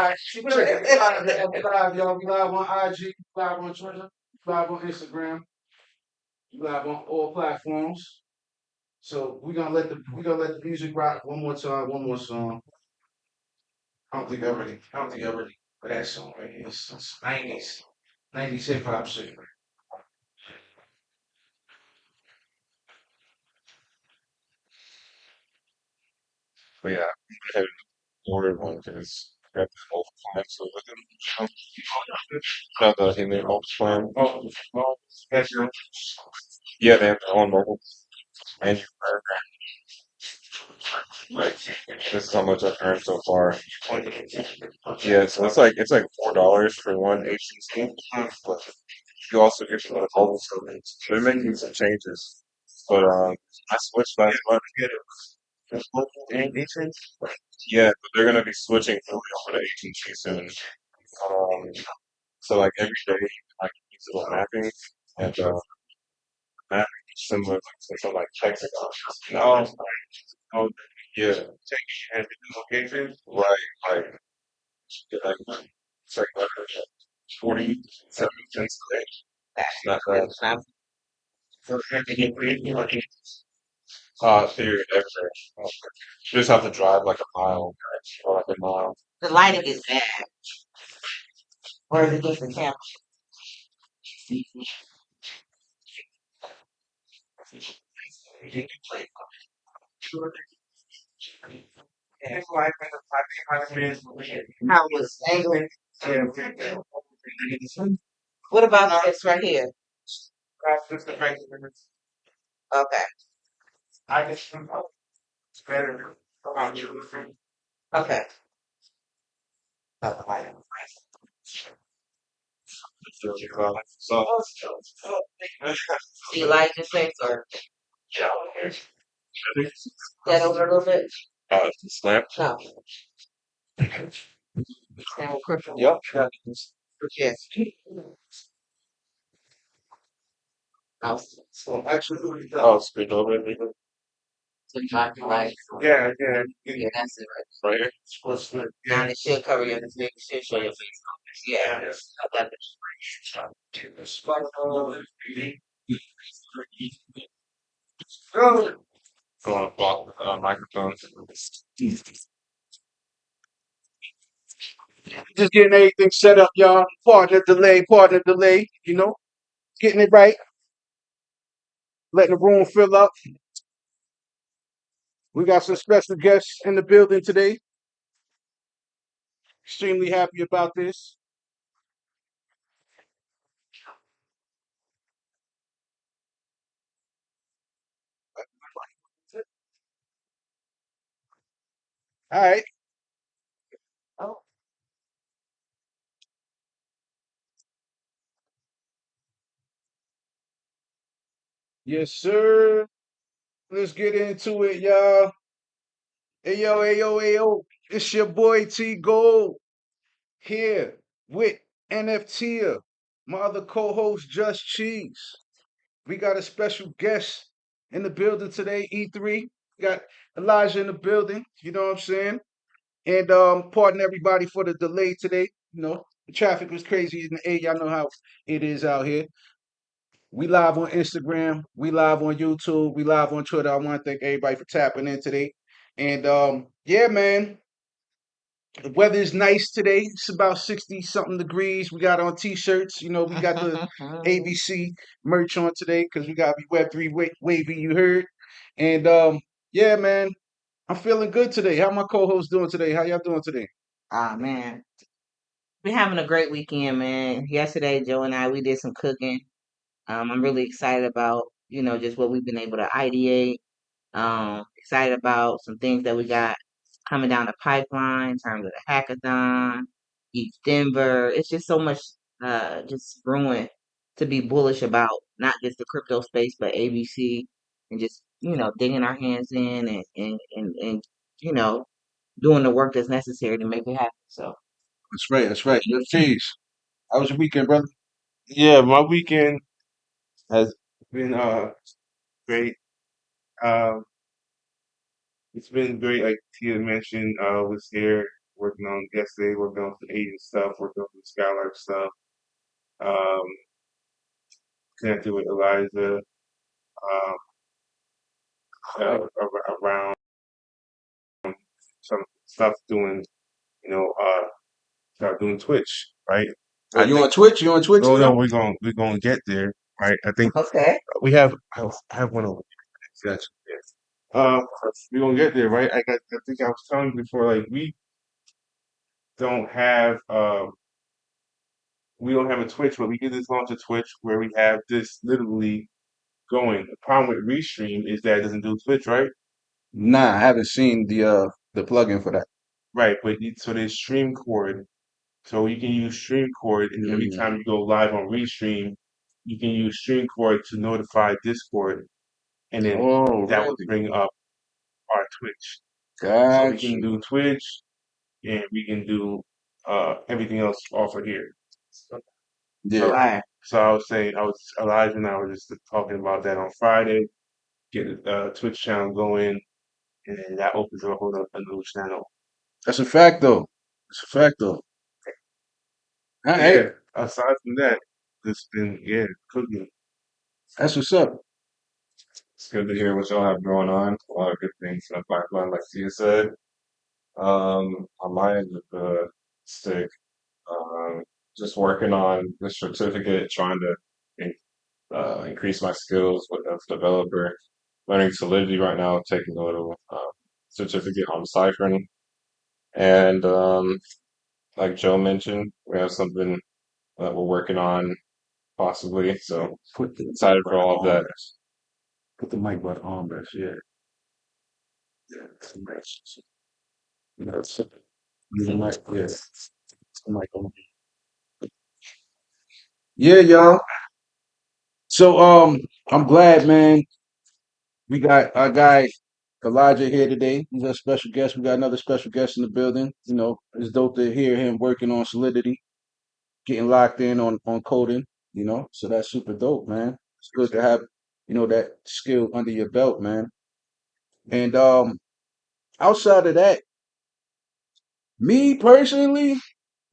right, we live, y'all. We live on IG, live on Twitter, live on Instagram, live on all platforms. So we're gonna let the music rock one more time, one more song. I don't think I really for that song right here. It's 90s hip hop shit. But yeah, I had an ordered one because I got this multiple plan. So with him, not that he made multiple plan. Oh, that's your Yeah, they have their own mobile menu program. Like this is how much I've earned so far. Yeah, so it's like $4 for one HTC, but you also get the mobile storage. They're making some changes, but I switched last month. Yeah, but they're gonna be switching fully over to AT&T soon. Um, so like every day, I can use little mapping and mapping is similar to something like text. Oh, oh, yeah, taking and location. Right, like it's like 40, 70 cents a day. Not bad. Period, everywhere. You just have to drive like a mile or like a mile. The lighting is bad. Or is it just the camera? How was angling? What about this right here? Okay. Okay. So, Do you like this place or that over a little bit? slam. No. Stand with Krew. Yep. Yes. House. Oh, speed over. So you like right? yeah, yeah. Yeah, that's it Right here. right. Now it should cover your face. It should show your face. Yeah. I got Go on, block microphone. Just getting everything set up, y'all. Pardon the delay, getting it right, letting the room fill up. We got some special guests in the building today. Extremely happy about this. All right. Oh. Yes, sir. Let's get into it, y'all. Hey, yo, hey, yo, hey, yo. It's your boy T.Gold here with NFTia, my other co host, Just Cheeze. We got a special guest in the building today, E3. Got Elijah in the building, you know what I'm saying? And pardon everybody for the delay today. The traffic was crazy in the A. Y'all know how it is out here. We live on Instagram, we live on YouTube, we live on Twitter. I want to thank everybody for tapping in today. And yeah, man, the weather is nice today. It's about 60 something degrees. We got on t-shirts. We got the ABC merch on today because we got to be Web3 wavy, you heard. And yeah, man, I'm feeling good today. How my co-host doing today? How y'all doing today? Ah man. Been having a great weekend, man. Yesterday, Joe and I we did some cooking. I'm really excited about, just what we've been able to ideate. Excited about some things that we got coming down the pipeline in terms of the hackathon, East Denver. It's just so much just brewing to be bullish about not just the crypto space but ABC and just, digging our hands in and you know, doing the work that's necessary to make it happen. So That's right. That's right. Your cheese. How was your weekend, brother? Yeah, my weekend has been great. Um, it's been great. Like Tia mentioned, was here. working on yesterday, working on some Asian stuff, working on some Skylark stuff. Um, connected with Eliza around some stuff doing, you know, start doing Twitch, right? Are you on Twitch? You on Twitch No, now? we're gonna get there, right? I think Okay. we have. I have one over here. Gotcha. Yes. We're gonna get there, right? I think I was telling you before, like don't have we don't have a Twitch, but we did this launch a Twitch where we have this literally going. The problem with Restream is that it doesn't do Twitch, right? Nah, I haven't seen the plugin for that. Right, but so there's Stream Cord. So you can use Stream Cord, and every Mm. time you go live on Restream, you can use Stream Cord to notify Discord, and then Oh, that would really? bring up our Twitch. So we Got can you. do Twitch, and we can do everything else off of here. Yeah. So, Right. so I was saying, Elijah and I were just talking about that on Friday. Get a Twitch channel going, and then that opens up a new channel. That's a fact though. It's a fact though. All right. Yeah. Aside from that, just been cooking. That's what's up. It's good to hear what y'all have going on. A lot of good things in the pipeline, like Tia said. On my end of the stick, um, just working on the certificate, trying to increase my skills as a developer. Learning Solidity right now, taking a little certificate on ciphering. And like Joe mentioned, we have something that we're working on possibly. So Put the excited mic for all of that. armrest. Put the mic butt armrest. Yeah. Yeah. It's a nice. That's it. Use the mic. Yeah. It's the mic on. Yeah, y'all. So I'm glad, man. We got our guy Elijah here today. He's our special guest. We got another special guest in the building. You know, it's dope to hear him working on Solidity, getting locked in on coding, you know. So that's super dope, man. It's good to have, that skill under your belt, man. And outside of that, me personally,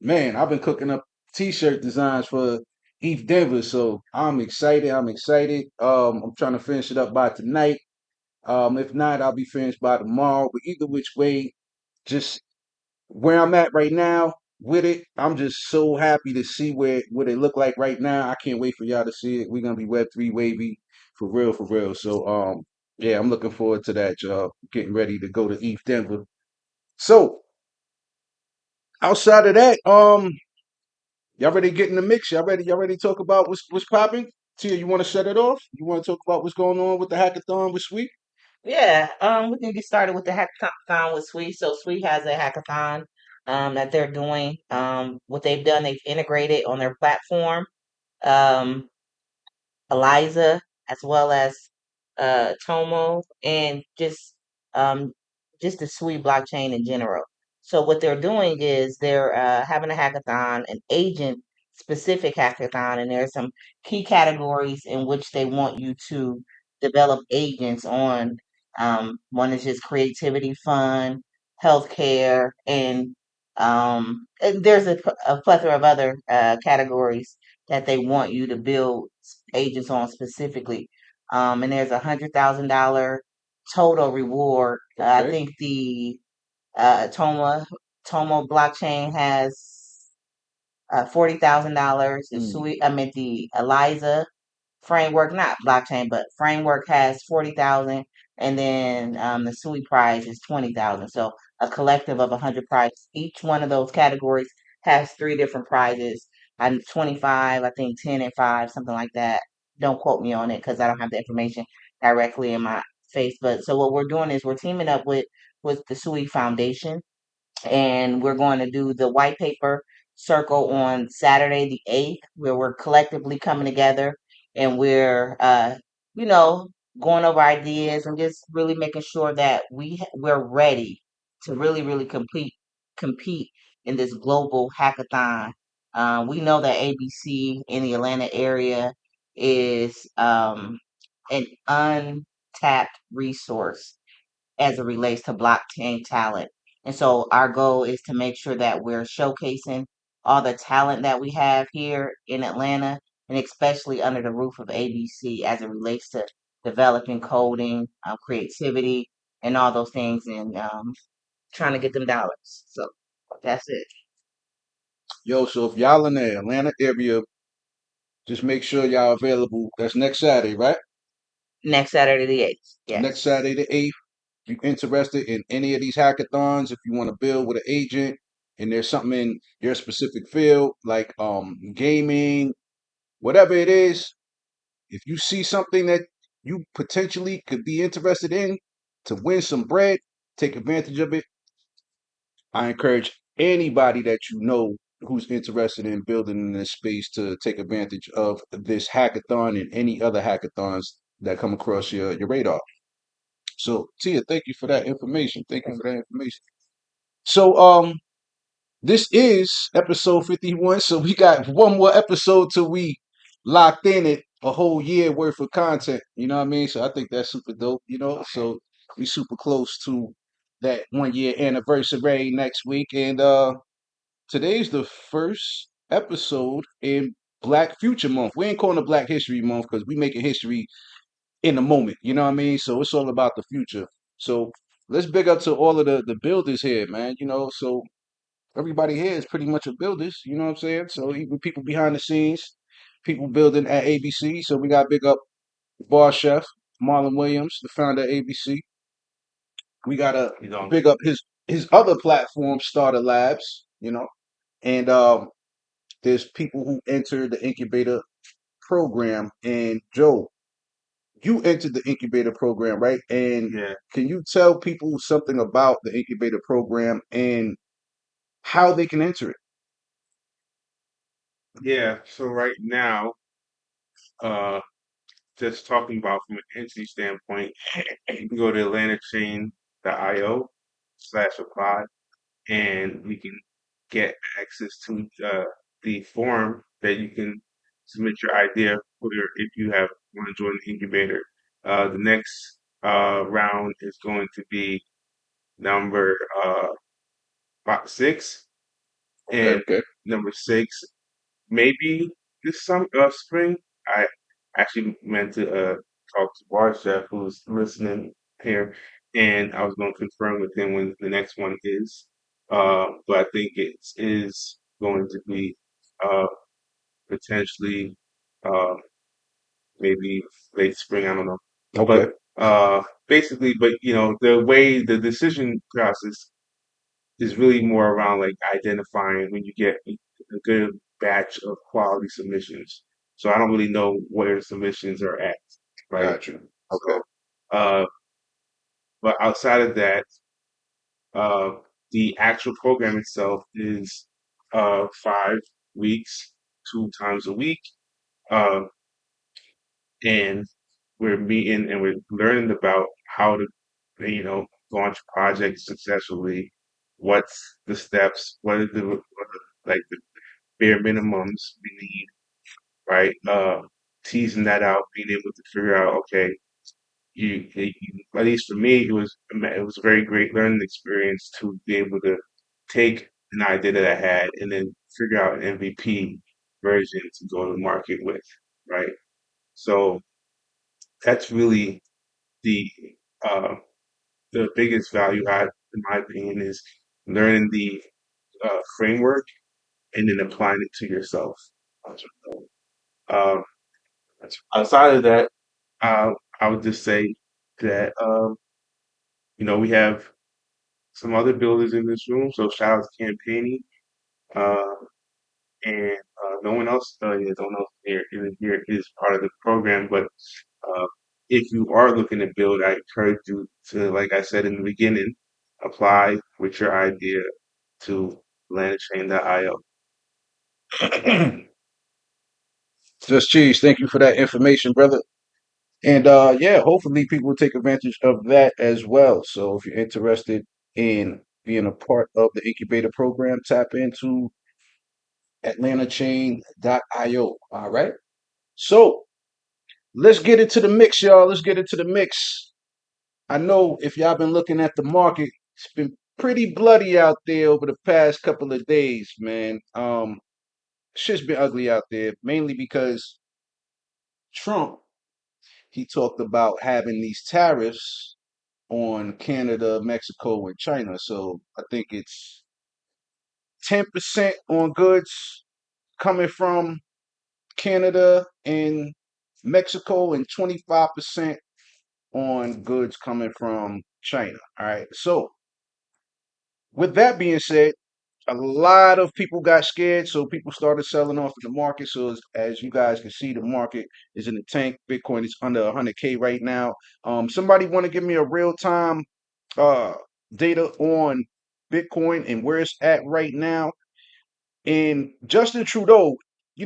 man, I've been cooking up t-shirt designs for Eve Denver, so I'm excited. I'm excited. I'm trying to finish it up by tonight. If not, I'll be finished by tomorrow. But either which way, just where I'm at right now with it, I'm just so happy to see what it look like right now. I can't wait for y'all to see it. We're gonna be Web3 wavy for real, for real. So yeah, I'm looking forward to that, y'all. Getting ready to go to Eve Denver. So outside of that, y'all ready to get in the mix? Y'all ready to talk about what's popping? Tia, you want to set it off? You want to talk about what's going on with the hackathon with Sweet? Yeah. We can get started with the hackathon with Sweet. So Sweet has a hackathon that they're doing. What they've done, they've integrated on their platform. Um, Eliza, as well as Tomo, and um, just the Sui blockchain in general. So what they're doing is they're having a hackathon, an agent specific hackathon, and there are some key categories in which they want you to develop agents on. One is just creativity, fun, healthcare, and there's a plethora of other categories that they want you to build agents on specifically. And there's $100,000 total reward. I Okay. think the Tomo blockchain has $40,000. The Mm, Sui, I mean the Eliza framework, not blockchain, but framework has 40,000, and then the SUI prize is 20,000. So a collective of 100 prizes. Each one of those categories has three different prizes. I'm 25, I think 10 and 5, something like that. Don't quote me on it because I don't have the information directly in my face. But so what we're doing is we're teaming up with the SUI Foundation, and we're going to do the white paper circle on Saturday the 8th, where we're collectively coming together and we're you know going over ideas and just really making sure that we're ready to really compete in this global hackathon. We know that ABC in the Atlanta area is an untapped resource as it relates to blockchain talent. And so our goal is to make sure that we're showcasing all the talent that we have here in Atlanta, and especially under the roof of ABC as it relates to developing coding, creativity, and all those things, and trying to get them dollars. So that's it. Yo, so if y'all in the Atlanta area, just make sure y'all available. That's next Saturday, right? Next Saturday the 8th. Next Yes. Saturday the 8th. If you're interested in any of these hackathons, if you want to build with an agent and there's something in your specific field, like gaming, whatever it is, if you see something that you potentially could be interested in to win some bread, take advantage of it. I encourage anybody that you know who's interested in building in this space to take advantage of this hackathon and any other hackathons that come across your radar. So Tia, thank you for that information. Thank you for that information. So this is episode 51. So we got one more episode till we locked in it a whole year worth of content. You know what I mean? So I think that's super dope, you know. So we super close to that 1 year anniversary next week. And today's the first episode in Black Future Month. We ain't calling it Black History Month because we making history in the moment. You know what I mean? So it's all about the future. So let's big up to all of the builders here, man. You know, so everybody here is pretty much a builders. You know what I'm saying? So even people behind the scenes, people building at ABC. So we got big up bar chef Marlon Williams, the founder of ABC. We gotta He's on. big up his other platform, Starter Labs. You know, and there's people who enter the incubator program. And Joe, you entered the incubator program, right? And Yeah. can you tell people something about the incubator program and how they can enter it? Yeah. So right now, uh, just talking about from an entity standpoint, you can go to atlantachain.io/apply, and we can get access to the form that you can submit your idea for if you have want to join the incubator. The next round is going to be number 6, Okay, and okay. number 6 maybe this spring. I actually meant to talk to Bar Chef who's listening here, and I was going to confirm with him when the next one is. But I think it is going to be uh, potentially uh, maybe late spring. I don't know, Okay. but basically, but the way the decision process is really more around like identifying when you get a good batch of quality submissions. So I don't really know where the submissions are at, right? Gotcha. Okay. So, uh, but outside of that, uh, the actual program itself is 5 weeks, 2 times a week, uh, and we're meeting and we're learning about how to, launch projects successfully. What's the steps? Like the bare minimums we need, right? Teasing that out, being able to figure out, okay, at least for me, it was a very great learning experience to be able to take an idea that I had and then figure out an MVP version to go to market with, right? So that's really the uh, the biggest value add, in my opinion, is learning the framework and then applying it to yourself. Um, Outside of that, uh, I would just say that we have some other builders in this room. So shout out to Campani, uh, and no one else. Yeah, don't know if here is part of the program, but uh, if you are looking to build, I encourage you to, like I said in the beginning, apply with your idea to landchain.io. Just Cheese, thank you for that information, brother. And yeah, hopefully people will take advantage of that as well. So if you're interested in being a part of the incubator program, tap into atlantachain.io. All right. So let's get into the mix, y'all. Let's get into the mix. I know if y'all been looking at the market, it's been pretty bloody out there over the past couple of days, man. Shit's been ugly out there, mainly because Trump, he talked about having these tariffs on Canada, Mexico, and China. So I think it's 10% on goods coming from Canada and Mexico, and 25% on goods coming from China. All right. So with that being said, a lot of people got scared, so people started selling off in the market. So as you guys can see, the market is in the tank. Bitcoin is under 100K right now. Somebody want to give me a real time uh data on Bitcoin and where it's at right now? And Justin Trudeau, he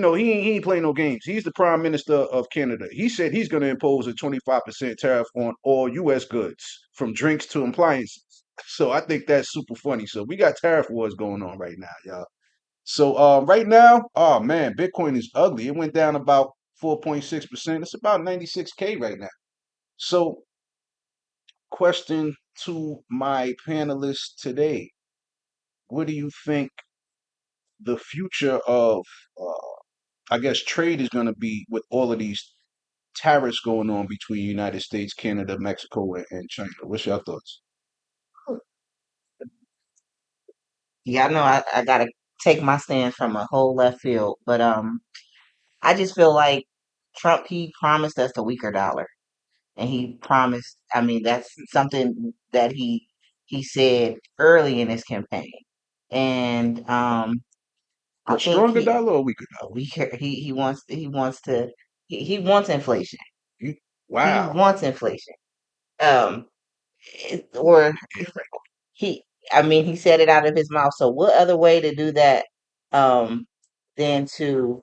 ain't playing no games. He's the Prime Minister of Canada. He said he's going to impose a 25% tariff on all U.S. goods, from drinks to appliances. So I think that's super funny. So we got tariff wars going on right now, y'all. So right now, oh man, Bitcoin is ugly. It went down about 4.6%. It's about 96K right now. So question to my panelists today: what do you think the future of I guess trade is going to be with all of these tariffs going on between United States, Canada, Mexico, and China? What's your thoughts? Yeah, I know I gotta take my stance from a whole left field, but I just feel like Trump, he promised us a weaker dollar, and he promised. I mean, that's something that he said early in his campaign, and I A think stronger dollar or a weaker a dollar? weaker. He wants inflation. You, He wow. wants inflation. Um, or he. I mean, he said it out of his mouth. So what other way to do that um, than to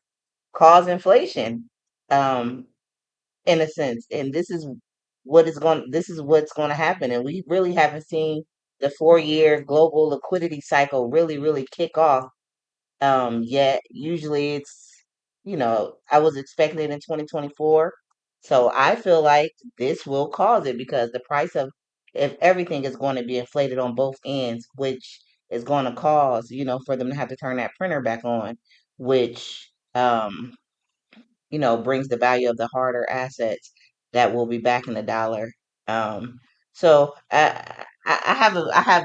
cause inflation? Um, in a sense. And this is what's going to happen. And we really haven't seen the 4 year global liquidity cycle really kick off yet. Usually it's, I was expecting it in 2024. So I feel like this will cause it because the price of if everything is going to be inflated on both ends, which is going to cause, for them to have to turn that printer back on, which brings the value of the harder assets that will be back in the dollar. Um, so I have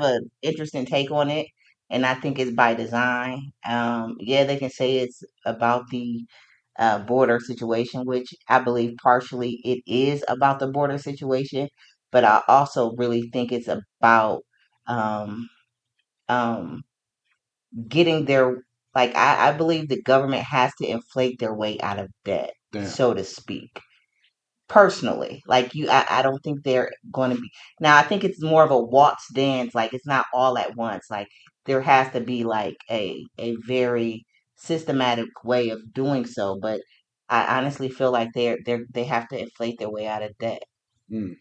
a interesting take on it, and I think it's by design. Yeah, they can say it's about the border situation, which I believe partially it is about the border situation, but I also really think it's about um, um, getting their like I believe the government has to inflate their way out of debt, Damn. so to speak. Personally, like I don't think they're going to be now. I think it's more of a waltz dance. Like it's not all at once. Like there has to be like a very systematic way of doing so. But I honestly feel like they have to inflate their way out of debt Mm,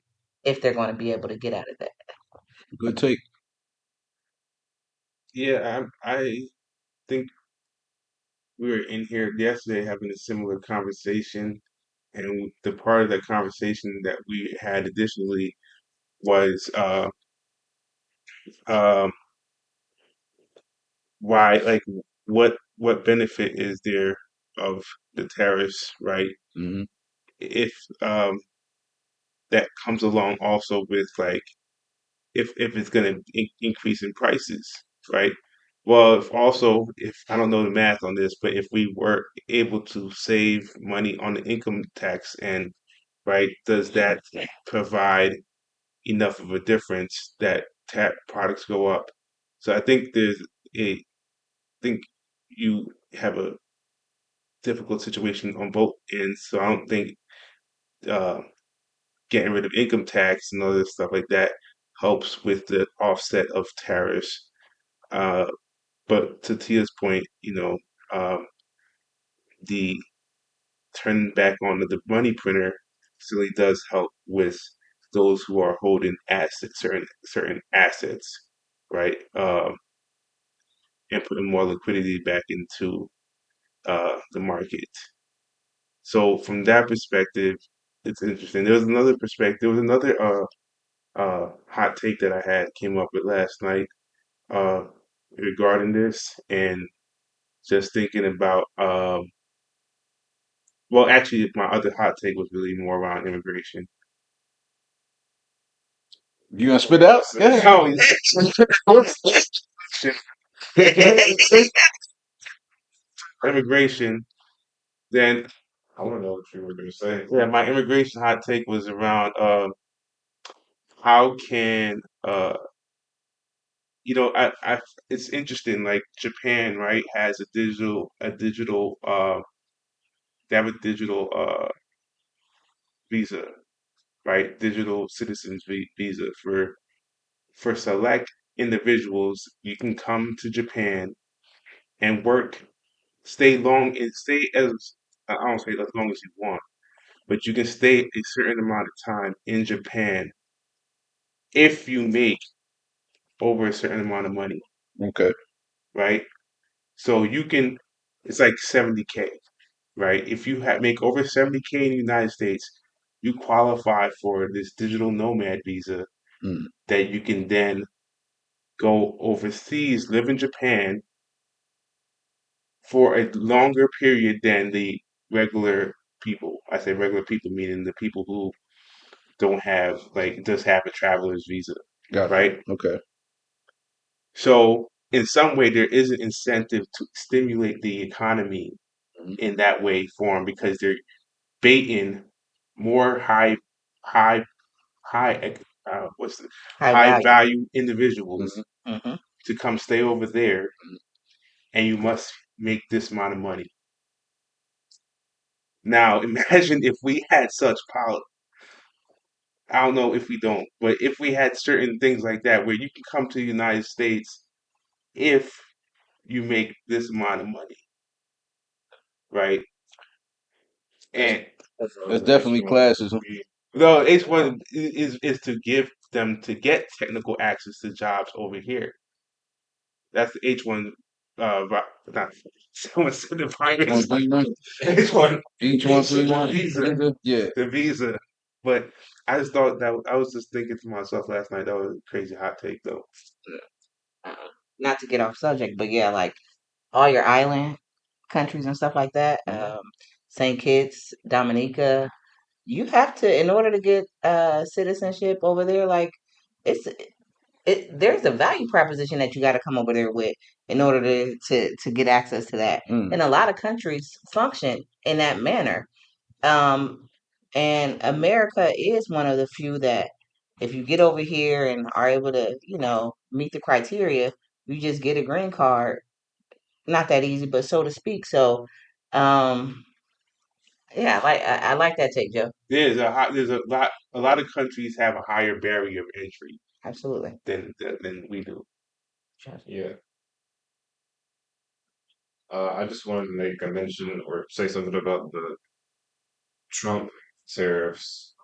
if they're going to be able to get out of debt. good take. Yeah, I think we were in here yesterday having a similar conversation, and the part of that conversation that we had additionally was um, why, like, what benefit is there of the tariffs, right? Hmm. If that comes along also with like if it's going to increase in prices, right? Well, if I don't know the math on this, but if we were able to save money on the income tax end, right, does that provide enough of a difference that products go up? So I think you have a difficult situation on both ends. So I don't think uh, getting rid of income tax and other stuff like that helps with the offset of tariffs. Uh, but to Tia's point, um, the turning back on the money printer certainly does help with those who are holding assets, certain assets, right? And putting more liquidity back into the market. So from that perspective, it's interesting. There was another perspective. There was another hot take that I had came up with last night. uh, regarding this, and just thinking about well, actually, my other hot take was really more around immigration. You gonna spit out? Yeah. Oh, immigration. Then I want to know what you were going to say. yeah, my immigration hot take was around how can I it's interesting, like Japan, right, has they have a digital visa, right, digital citizens visa for select individuals. You can come to Japan and work, stay as I don't say as long as you want, but you can stay a certain amount of time in Japan if you make over a certain amount of money, Okay. right? So you can, it's like 70K, right? If you make over 70K in the United States, you qualify for this digital nomad visa Mm. that you can then go overseas, live in Japan for a longer period than the regular people. I say regular people, meaning the people who don't have, like, just have a traveler's visa, Gotcha. right? Okay. So, in some way, there is an incentive to stimulate the economy Mhm. in that way form because they're baiting more high, what's the High high value. value individuals Mhm. Hmm. to come stay over there, Mhm. and you must make this amount of money. Now, imagine if we had such power. I don't know if we don't, but if we had certain things like that where you can come to the United States if you make this amount of money, right? That's And that's definitely classism. no, H1 is to give them to get technical access to jobs over here. That's the H1 not someone said the virus. H1 Each one for visa. Yeah. The visa. But I just thought that I was just thinking to myself last night, that was a crazy hot take though. Not to get off subject, but yeah, like all your island countries and stuff like that, St. Kitts, Dominica, you have to, in order to get citizenship over there, like it's there's a value proposition that you got to come over there with in order to get access to that. Mm. And a lot of countries function in that manner. Um, and America is one of the few that if you get over here and are able to, meet the criteria, you just get a green card. Not that easy, but so to speak. So, um, yeah, I like that take, Joe. There's a lot of countries have a higher barrier of entry Absolutely. than we do. Yeah. I just wanted to make a mention or say something about the Trump tariffs.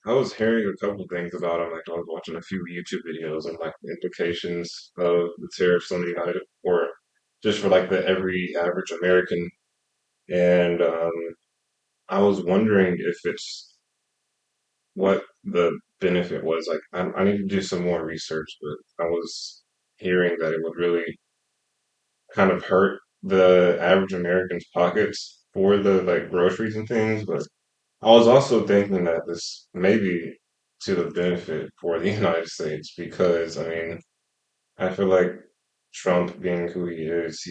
I was hearing a couple things about them. Like I was watching a few YouTube videos and like the implications of the tariffs on the United, or just for like the every average American. And I was wondering if it's what the benefit was. Like I need to do some more research, but I was hearing that it would really kind of hurt the average American's pockets for the like groceries and things. But I was also thinking that this may be to the benefit for the United States because I mean I feel like Trump being who he is,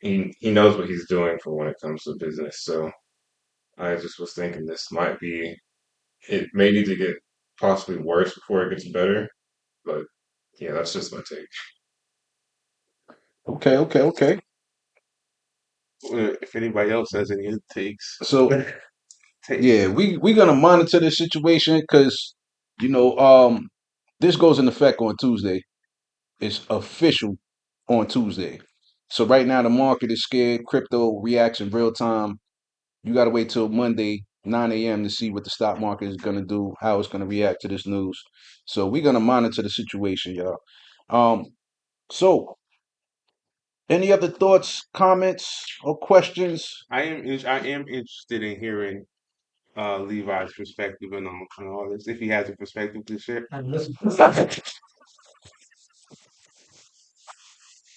he knows what he's doing for when it comes to business. So I just was thinking this might be it may need to get possibly worse before it gets better. But yeah, that's just my take. Okay. Okay. Okay. If anybody else has any takes, So take. yeah, we gonna monitor the situation because this goes in effect on Tuesday. It's official on Tuesday. So right now the market is scared. Crypto reacts in real time. You got to wait till Monday, 9 a.m. to see what the stock market is going to do, how it's going to react to this news. So we're going to monitor the situation, y'all. Um, so any other thoughts, comments, or questions? I am interested in hearing Levi's perspective on all this, if he has a perspective to share.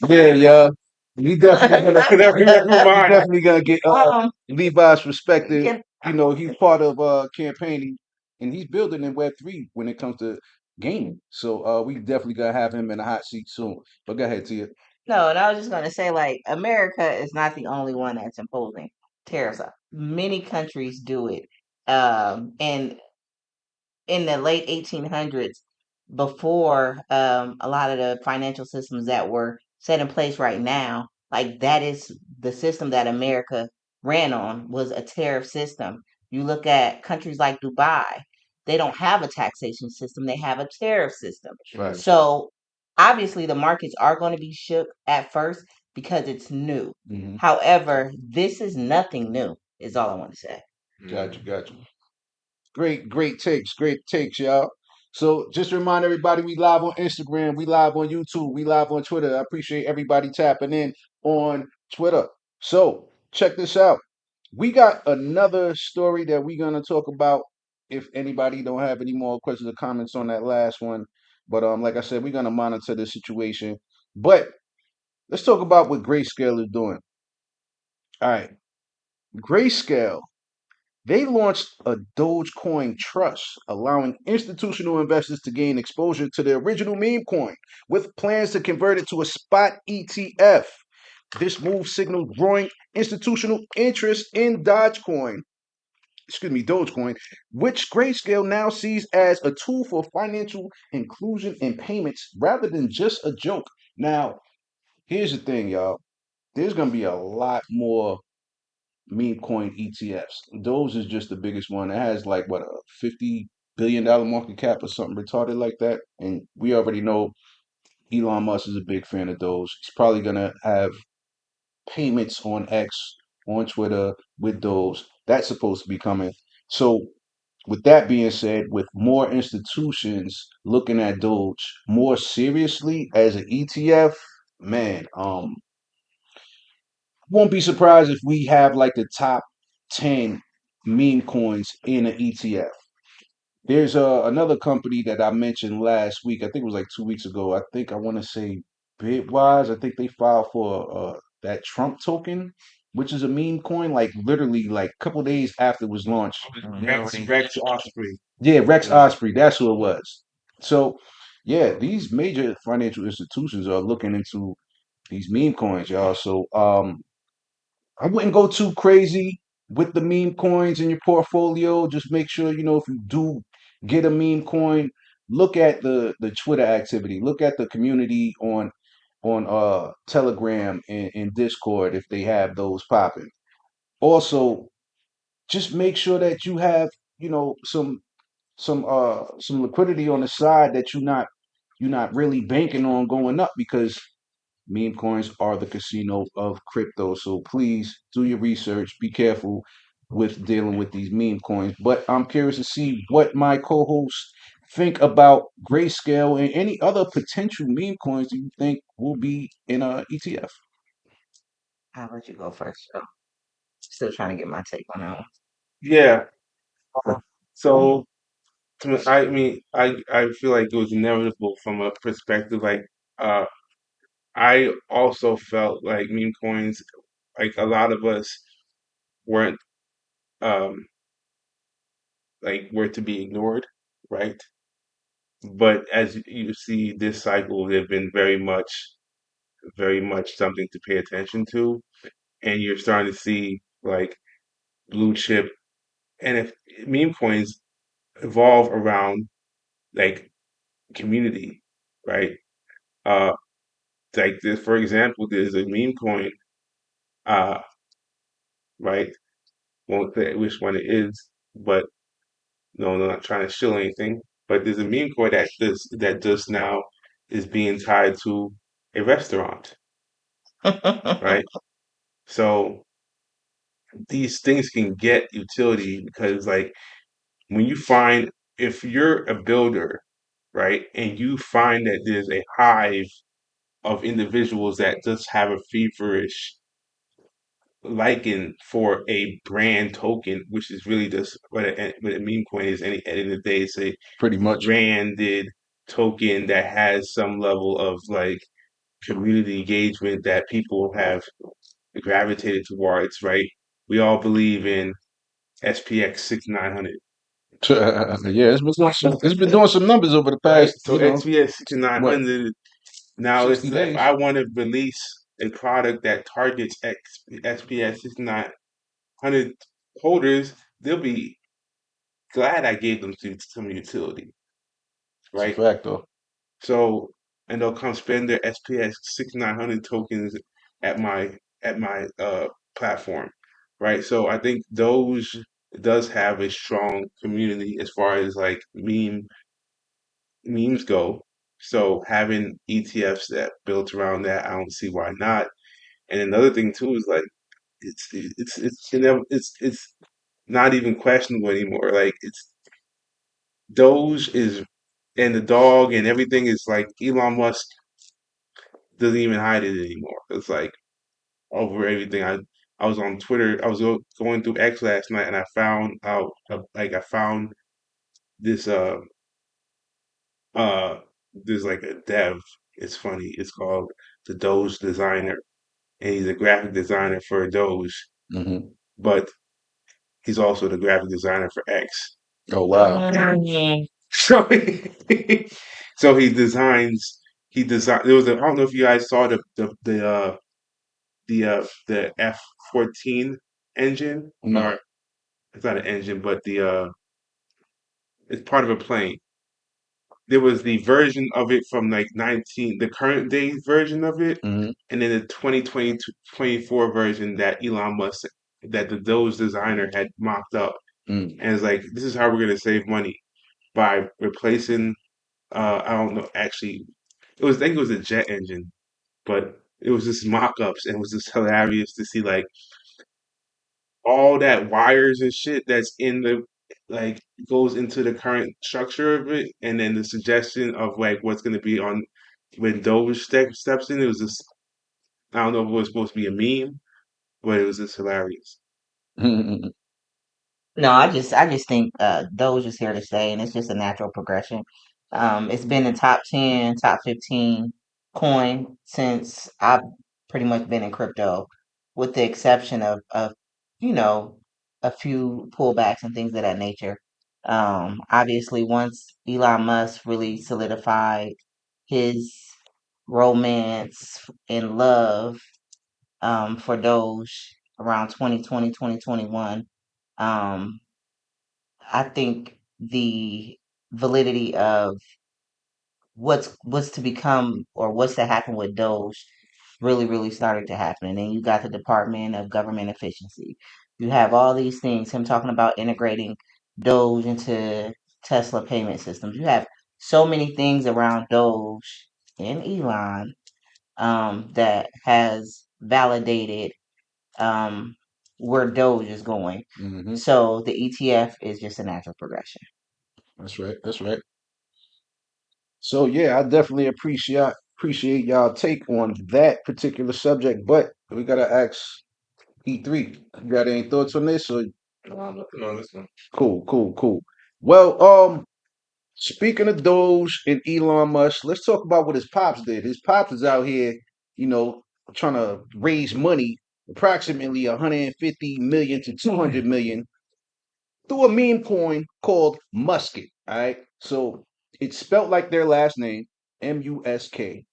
Yeah. We definitely gonna Never we mind. definitely gonna get Levi's perspective. can, You know, he's part of campaigning and he's building in Web3 when it comes to gaming. So we definitely gonna have him in a hot seat soon. But go ahead, Tia. no, and I was just going to say, like, America is not the only one that's imposing tariffs. Many countries do it. And in the late 1800s, before a lot of the financial systems that were set in place right now, like that is the system that America ran on, was a tariff system. You look at countries like Dubai, they don't have a taxation system, they have a tariff system. Right. So obviously the markets are going to be shook at first because it's new. Hmm. However, this is nothing new, is all I want to say. Got you. Great takes, y'all. So just to remind everybody, we live on Instagram, we live on YouTube, we live on Twitter. I appreciate everybody tapping in on Twitter. So check this out. We got another story that we're gonna talk about. If anybody don't have any more questions or comments on that last one, but like I said, we're gonna monitor the situation. But let's talk about what Grayscale is doing. All right, Grayscale. They launched a Dogecoin trust, allowing institutional investors to gain exposure to the original meme coin, with plans to convert it to a spot ETF. This move signaled growing institutional interest in Dogecoin, which Grayscale now sees as a tool for financial inclusion and payments rather than just a joke. Now, here's the thing, y'all. There's gonna be a lot more meme coin ETFs. Those is just the biggest one. It has like what, a $50 billion market cap or something retarded like that. And we already know Elon Musk is a big fan of those. He's probably gonna have payments on X, on Twitter with those. That's supposed to be coming. So with that being said, with more institutions looking at Doge more seriously as an ETF, man, won't be surprised if we have like the top 10 meme coins in an ETF. There's another company that I mentioned last week. I think it was like 2 weeks ago. I think I want to say Bitwise. I think they filed for that Trump token, which is a meme coin. Like literally, like a couple days after it was launched. Rex Osprey. Yeah, Rex Yeah. Osprey. That's who it was. So, yeah, these major financial institutions are looking into these meme coins, y'all. So, I wouldn't go too crazy with the meme coins in your portfolio. Just make sure, if you do get a meme coin, look at the Twitter activity, look at the community on Telegram and Discord if they have those popping. Also, just make sure that you have, some liquidity on the side that you're not really banking on going up because meme coins are the casino of crypto. So please do your research. Be careful with dealing with these meme coins. But I'm curious to see what my co-hosts think about Grayscale and any other potential meme coins that you think will be in a ETF. I'll let you go first. Still trying to get my take on that one. Yeah. So I mean, I feel like it was inevitable from a perspective like uh I also felt like meme coins, like a lot of us weren't um like were to be ignored, right? But as you see this cycle, they've been very much something to pay attention to, and you're starting to see like blue chip and if meme coins evolve around like community, right? Uh, like this, for example, there's a meme coin, uh, right? Won't say which one it is, but no, not trying to shill anything. But there's a meme coin that just now is being tied to a restaurant, right? So these things can get utility because, like, when you find if you're a builder, right, and you find that there's a hive of individuals that just have a feverish liking for a brand token, which is really just what a meme coin is. Any at the end of the day, it's a Pretty much. branded token that has some level of like community engagement that people have gravitated towards, right? We all believe in SPX 6900, Yeah, it's been doing some numbers over the right? past, So SPX what, 6900, now it's 60 like, if days. I want to release a product that targets SPS 6900 holders, they'll be glad I gave them some utility, It's a right? fact though. So, and they'll come spend their SPS 6900 tokens at my platform, right? So I think Doge does have a strong community as far as like memes go. So having ETFs that built around that, I don't see why not. And another thing too is like it's not even questionable anymore. Like it's Doge is and the dog and everything is like Elon Musk doesn't even hide it anymore. It's like over everything. I was on Twitter. I was going through X last night, and I found out like I found this uh there's like a dev. It's funny. It's called the Doge Designer, and he's a graphic designer for Doge, Hmm. but he's also the graphic designer for X. Oh wow. So so he designs. He designed. There was I don't know if you guys saw the F-14 engine, No. or it's not an engine, but it's part of a plane. There was the version of it from like the current day version of it, Hmm. and then the 2024 version that Elon Musk, that the Doge designer had mocked up. Mm. And it's like, this is how we're gonna save money by replacing I don't know, actually I think it was a jet engine, but it was just mock-ups, and it was just hilarious to see like all that wires and shit that's in the like goes into the current structure of it, and then the suggestion of like what's going to be on when Doge steps in. It was just I don't know if it was supposed to be a meme, but it was just hilarious. No, I just think Doge is here to stay, and it's just a natural progression. It's been the top 10, top 15 coin since I've pretty much been in crypto, with the exception of you know a few pullbacks and things of that nature. Obviously, once Elon Musk really solidified his romance and love for Doge around 2020 2021. um, I think the validity of what's to become or what's to happen with Doge really started to happen. And then you got the Department of Government Efficiency. You have all these things. Him talking about integrating Doge into Tesla payment systems. You have so many things around Doge and Elon that has validated um, where Doge is going. Hmm. So the ETF is just a natural progression. That's right. That's right. So yeah, I definitely appreciate y'all take on that particular subject, but we gotta ask E3. You got any thoughts on this? Or No, I'm looking on this one. cool. Well, speaking of Doge and Elon Musk, let's talk about what his pops did. His pops is out here, you know, trying to raise money, approximately 150 million to 200 million, through a meme coin called Musket. All right, so it's spelt like their last name, Muskit,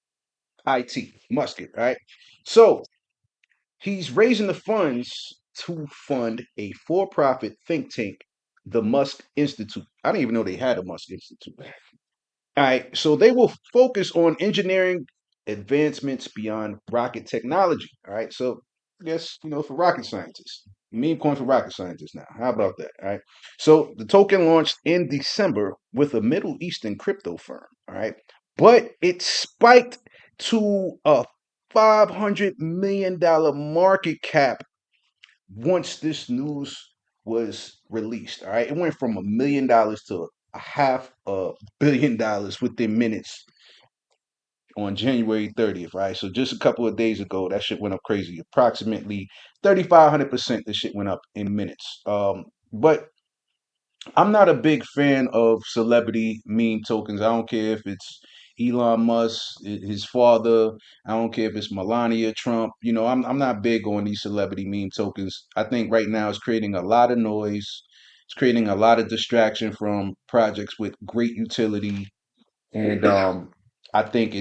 Musket. All right, so he's raising the funds to fund a for-profit think tank, the Musk Institute. I didn't even know they had a Musk Institute. All right, so they will focus on engineering advancements beyond rocket technology. All right, so I guess for rocket scientists, meme coin for rocket scientists now. How about that? All right, so the token launched in December with a Middle Eastern crypto firm. All right, but it spiked to a $500 million market cap once this news was released. All right, it went from $1 million to a $500 million within minutes on January 30th. Right, so just a couple of days ago, that shit went up crazy. Approximately 3,500%. This shit went up in minutes. But I'm not a big fan of celebrity meme tokens. I don't care if it's Elon Musk, his father. I don't care if it's Melania Trump. I'm not big on these celebrity meme tokens. I think right now it's creating a lot of noise. It's creating a lot of distraction from projects with great utility, and I think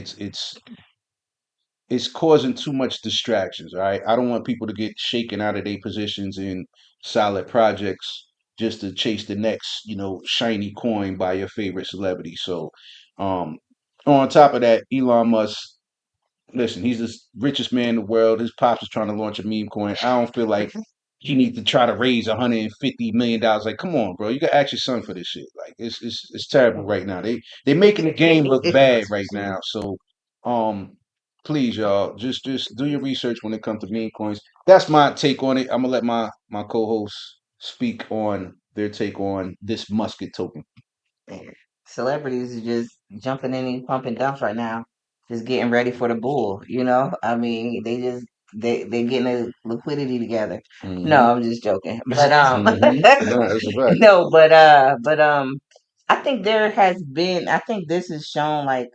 it's causing too much distractions. All right, I don't want people to get shaken out of their positions in solid projects just to chase the next, shiny coin by your favorite celebrity. So, um, on top of that, Elon Musk. Listen, he's the richest man in the world. His pops is trying to launch a meme coin. I don't feel like he needs to try to raise $150 million. Like, come on, bro, you got to ask your son for this shit. Like, it's terrible right now. They making the game look bad right now. So, um, please, y'all, just do your research when it comes to meme coins. That's my take on it. I'm gonna let my co-hosts speak on their take on this musket token. Celebrities are just jumping in and pumping dumps right now, just getting ready for the bull. I mean, they getting the liquidity together. No, Mm-hmm. I'm just joking. But Mm-hmm. No, that's a fact. no, but I think there has been. I think this has shown like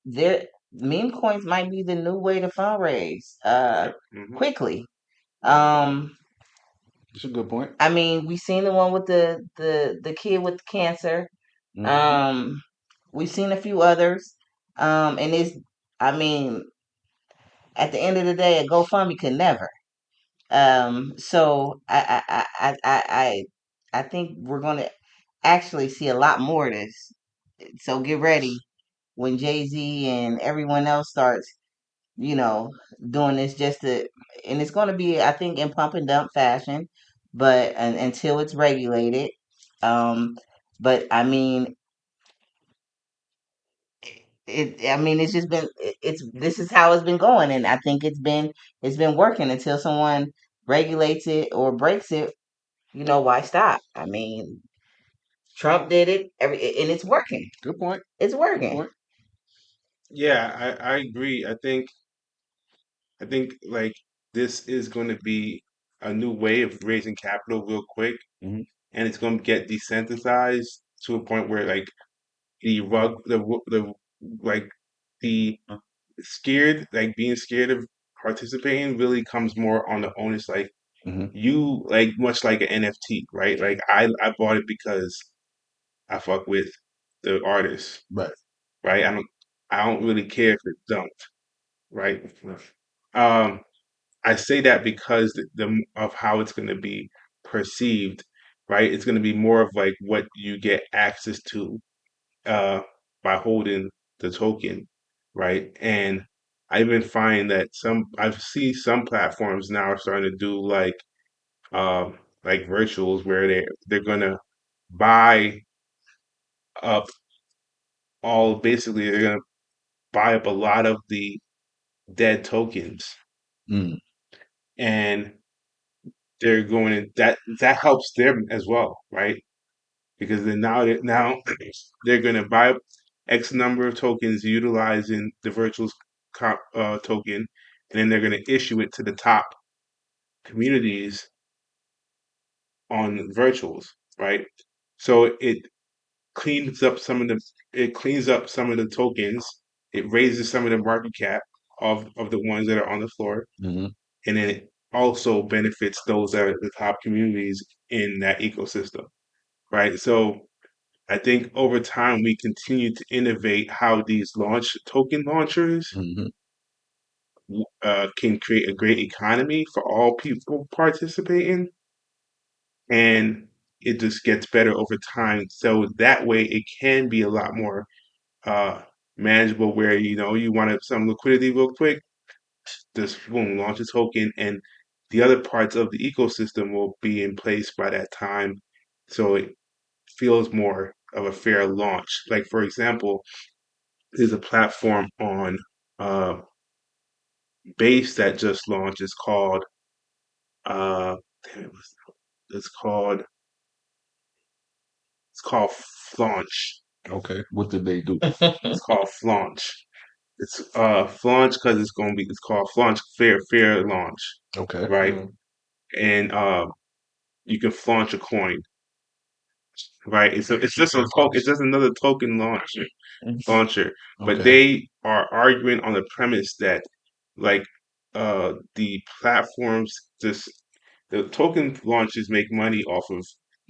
there meme coins might be the new way to fundraise. Hmm. Quickly. Um, That's a good point. I mean, we seen the one with the kid with cancer. Mm-hmm. We've seen a few others. And I mean, at the end of the day, a GoFundMe could never. So I think we're gonna actually see a lot more of this. So get ready when Jay-Z and everyone else starts, you know, doing this and it's gonna be, I think, in pump and dump fashion, but until it's regulated. Um, but I mean, I mean, it's just been this is how it's been going, and I think it's been working until someone regulates it or breaks it. Why stop? I mean, Trump did it, and it's working. Good point. It's Good working. point. Yeah, I agree. I think like this is going to be a new way of raising capital real quick, Mm-hmm. and it's going to get desensitized to a point where like the rug the like the scared like being scared of participating really comes more on the onus, like Mm-hmm. you like much like an NFT, right? Like I bought it because I fuck with the artist, Right. right? I don't really care if it's dumped, right? Um, I say that because of how it's going to be perceived, right? It's going to be more of like what you get access to uh, by holding the token, right? And I even find that I've seen some platforms now are starting to do like virtuals where they're gonna buy up basically they're gonna buy up a lot of the dead tokens, Mm. and they're going to that helps them as well, right? Because then now they're going to buy up X number of tokens utilizing the virtual token, and then they're going to issue it to the top communities on virtuals, right? So it cleans up some of the tokens. It raises some of the market cap of the ones that are on the floor, Mm-hmm. and then it also benefits those that are the top communities in that ecosystem, right? So I think over time we continue to innovate how these launch token launchers Mm-hmm. can create a great economy for all people participating, and it just gets better over time. So that way, it can be a lot more uh, manageable. Where you want some liquidity real quick, just boom, launch a token, and the other parts of the ecosystem will be in place by that time. So it feels more of a fair launch. Like for example, there's a platform on uh, Base that just launched. Uh, damn, it's called it's called Flaunch. Okay. What did they do? It's called Flaunch. It's Flaunch because it's called Flaunch Fair Launch, Okay. right? And you can flaunch a coin, right? It's just a token. It's just another token launch, launcher, but Okay. they are arguing on the premise that like the platforms just the token launches make money off of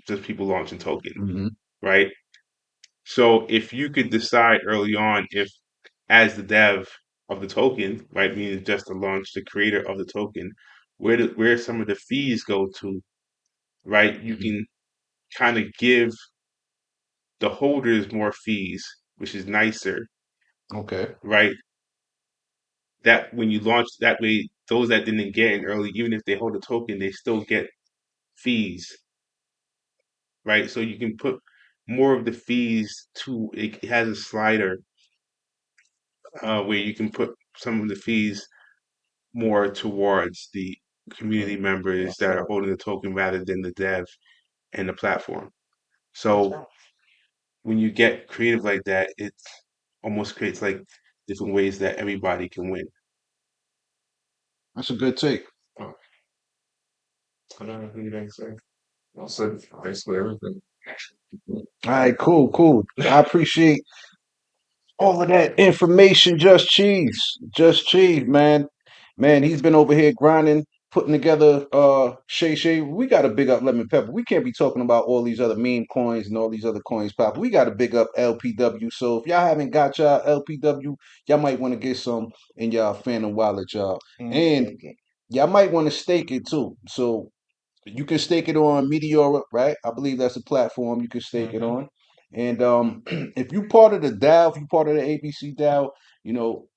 just people launching tokens, Hmm. right? So if you could decide early on if as the dev of the token, right, meaning just the launch, the creator of the token, where some of the fees go to, right? You Hmm. can kind of give the holders more fees, which is nicer, Okay. right? That when you launch that way, those that didn't get in early, even if they hold a token, they still get fees, right? So you can put more of the fees to it has a slider where you can put some of the fees more towards the community members that are holding the token rather than the dev and the platform. So when you get creative like that, it almost creates like different ways that everybody can win. That's a good take. Oh, I don't know who you think so. I said basically everything. All right, cool, cool. I appreciate all of that information. Just Cheese. Just Cheese, man. Man, he's been over here grinding, putting together Shay Shay. We gotta big up Lemon Pepper. We can't be talking about all these other meme coins and all these other coins pop. We gotta big up LPW. So if y'all haven't got y'all LPW, y'all might want to get some in y'all Phantom wallet, y'all. And y'all might want to stake it too. So you can stake it on Meteora, right? I believe that's a platform you can stake it on. And if you part of the DAO, if you part of the ABC DAO,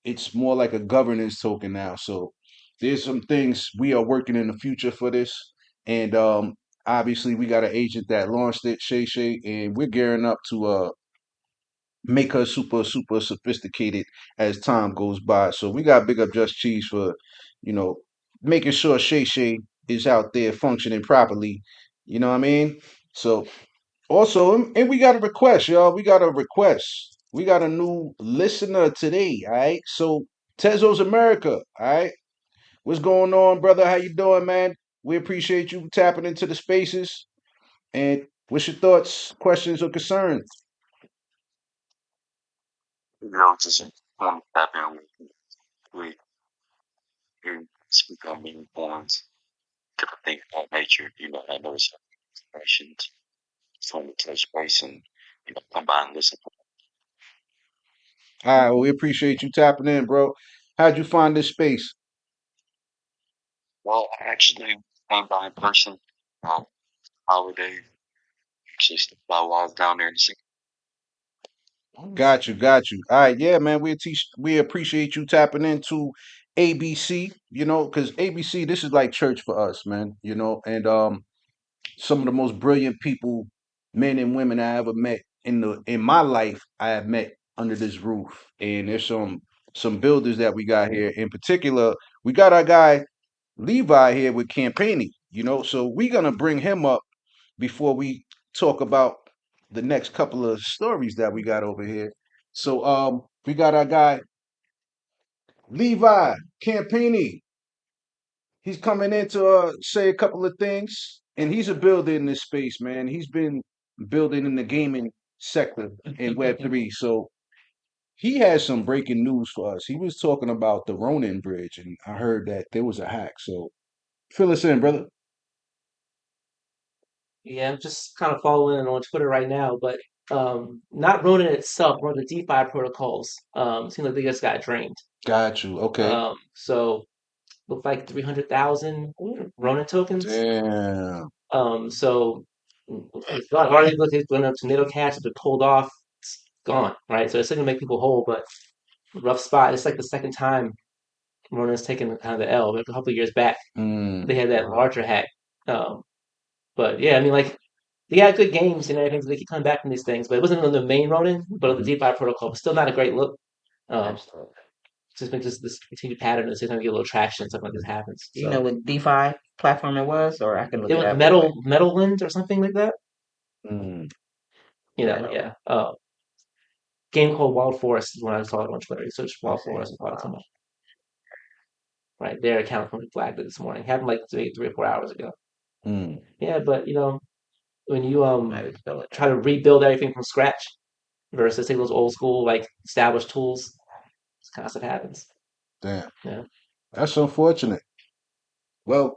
it's more like a governance token now. So there's some things we are working in the future for this. And obviously we got an agent that launched it, Shay Shay, and we're gearing up to make her super, super sophisticated as time goes by. So we got big up Just Cheese for, you know, making sure Shay Shay is out there functioning properly. You know what I mean? So also, and we got a request, y'all. We got a request. We got a new listener today. All right. So Tezo's America. All right. What's going on, brother? How you doing, man? We appreciate you tapping into the spaces. And what's your thoughts, questions, or concerns? You know, just tap in with you speak on many points, different things of that nature. I know some inspirations from the touch base and combine this. All right. Well, we appreciate you tapping in, bro. How'd you find this space? Well, I actually came by in person. Holiday, actually stopped by while I was down there in the Got you, got you. All right, yeah, man. We appreciate you tapping into ABC, because ABC, this is like church for us, man, and some of the most brilliant people, men and women I ever met in my life, I have met under this roof. And there's some builders that we got here. In particular, we got our guy Levi here with Campeni, so we're gonna bring him up before we talk about the next couple of stories that we got over here. So we got our guy Levi Campini. He's coming in to say a couple of things, and he's a builder in this space, man. He's been building in the gaming sector in Web3. So he has some breaking news for us. He was talking about the Ronin Bridge, and I heard that there was a hack. So fill us in, brother. Yeah, I'm just kind of following it on Twitter right now, but not Ronin itself, one of the DeFi protocols. Seems like they just got drained. Got you. Okay. So looked like 300,000 Ronin tokens. Damn. So it's gone. Already looked at going up to NATO cash, they're pulled off, it's gone, right? So it's still gonna make people whole, but rough spot. It's like the second time Ronin's taken kind of the L. A couple of years back, Mm. they had that larger hack. Um, but yeah, I mean, like they got good games and everything. So they keep coming back from these things, but it wasn't on the main Ronin, but on the Mhm. DeFi protocol. But still not a great look. Um, just been just this continued pattern of sometimes get a little traction, something like this happens. Do you So know what DeFi platform it was, or I can look it it was up real quick? Metal Wind or something like that. Mm. Yeah. Game called Wild Forest is when I saw it on Twitter. You search Wild Okay, Forest and probably come wow. up. Right, their account from flagged it this morning. Happened like three or 4 hours ago. Mm. Yeah, but when you Might spell it try right. to rebuild everything from scratch, versus take those old school like established tools. This kind of stuff happens. Damn, Yeah. that's unfortunate. Well,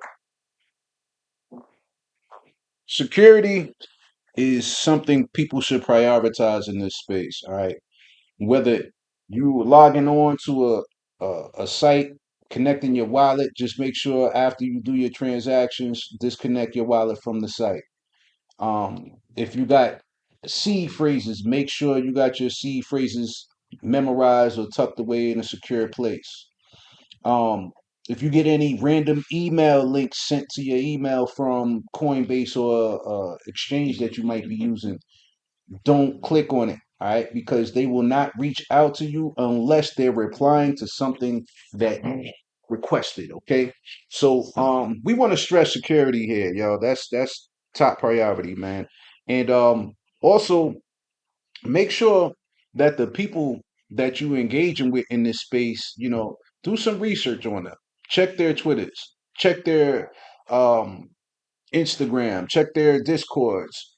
security is something people should prioritize in this space. All right, whether you logging on to a site, connecting your wallet, just make sure after you do your transactions, disconnect your wallet from the site. If you got seed phrases, make sure you got your seed phrases memorized or tucked away in a secure place. Um, if you get any random email links sent to your email from Coinbase or exchange that you might be using, don't click on it. All right, because they will not reach out to you unless they're replying to something that you requested. Okay, so we want to stress security here, yo. That's top priority, man. And also make sure that the people that you engaging with in this space, do some research on them. Check their Twitters, check their um, Instagram, check their Discords,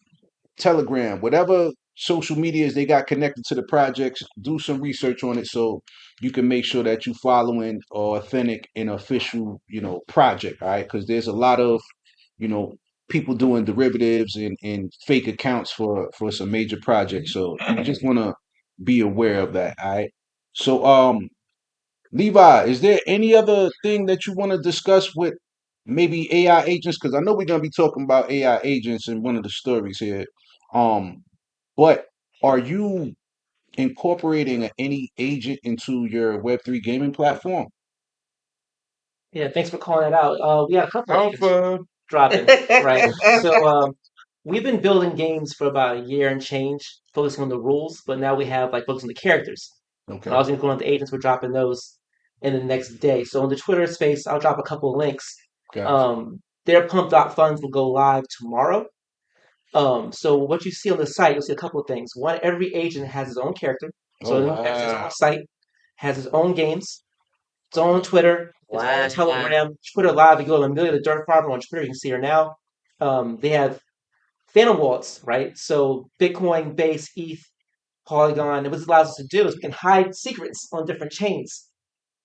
Telegram, whatever social medias they got connected to the projects. Do some research on it so you can make sure that you following authentic and official, project. All right, because there's a lot of you know people doing derivatives and fake accounts for some major projects. So you just want to be aware of that. All right. So Levi, is there any other thing that you want to discuss with maybe AI agents? Because I know we're gonna be talking about AI agents in one of the stories here. Um, but are you incorporating any agent into your Web3 gaming platform? Yeah, thanks for calling that out. We got a couple of agents Alpha. dropping, right? So we've been building games for about a year and change, focusing on the rules, but now we have like focusing on the characters. And I Okay, was going to go on the agents. We're dropping those in the next day. So in the Twitter space, I'll drop a couple of links. gotcha. Their pump.funds will go live tomorrow. So what you see on the site, you'll see a couple of things. One, every agent has his own character. Oh So it has his own wow, site, has his own games, its own Twitter, its own Wow. Telegram, Twitter Live. You go to Amelia the Dirt Farmer on Twitter, you can see her now. They have Phantom wallets, right? So Bitcoin, Base, ETH, Polygon. And what this allows us to do is we can hide secrets on different chains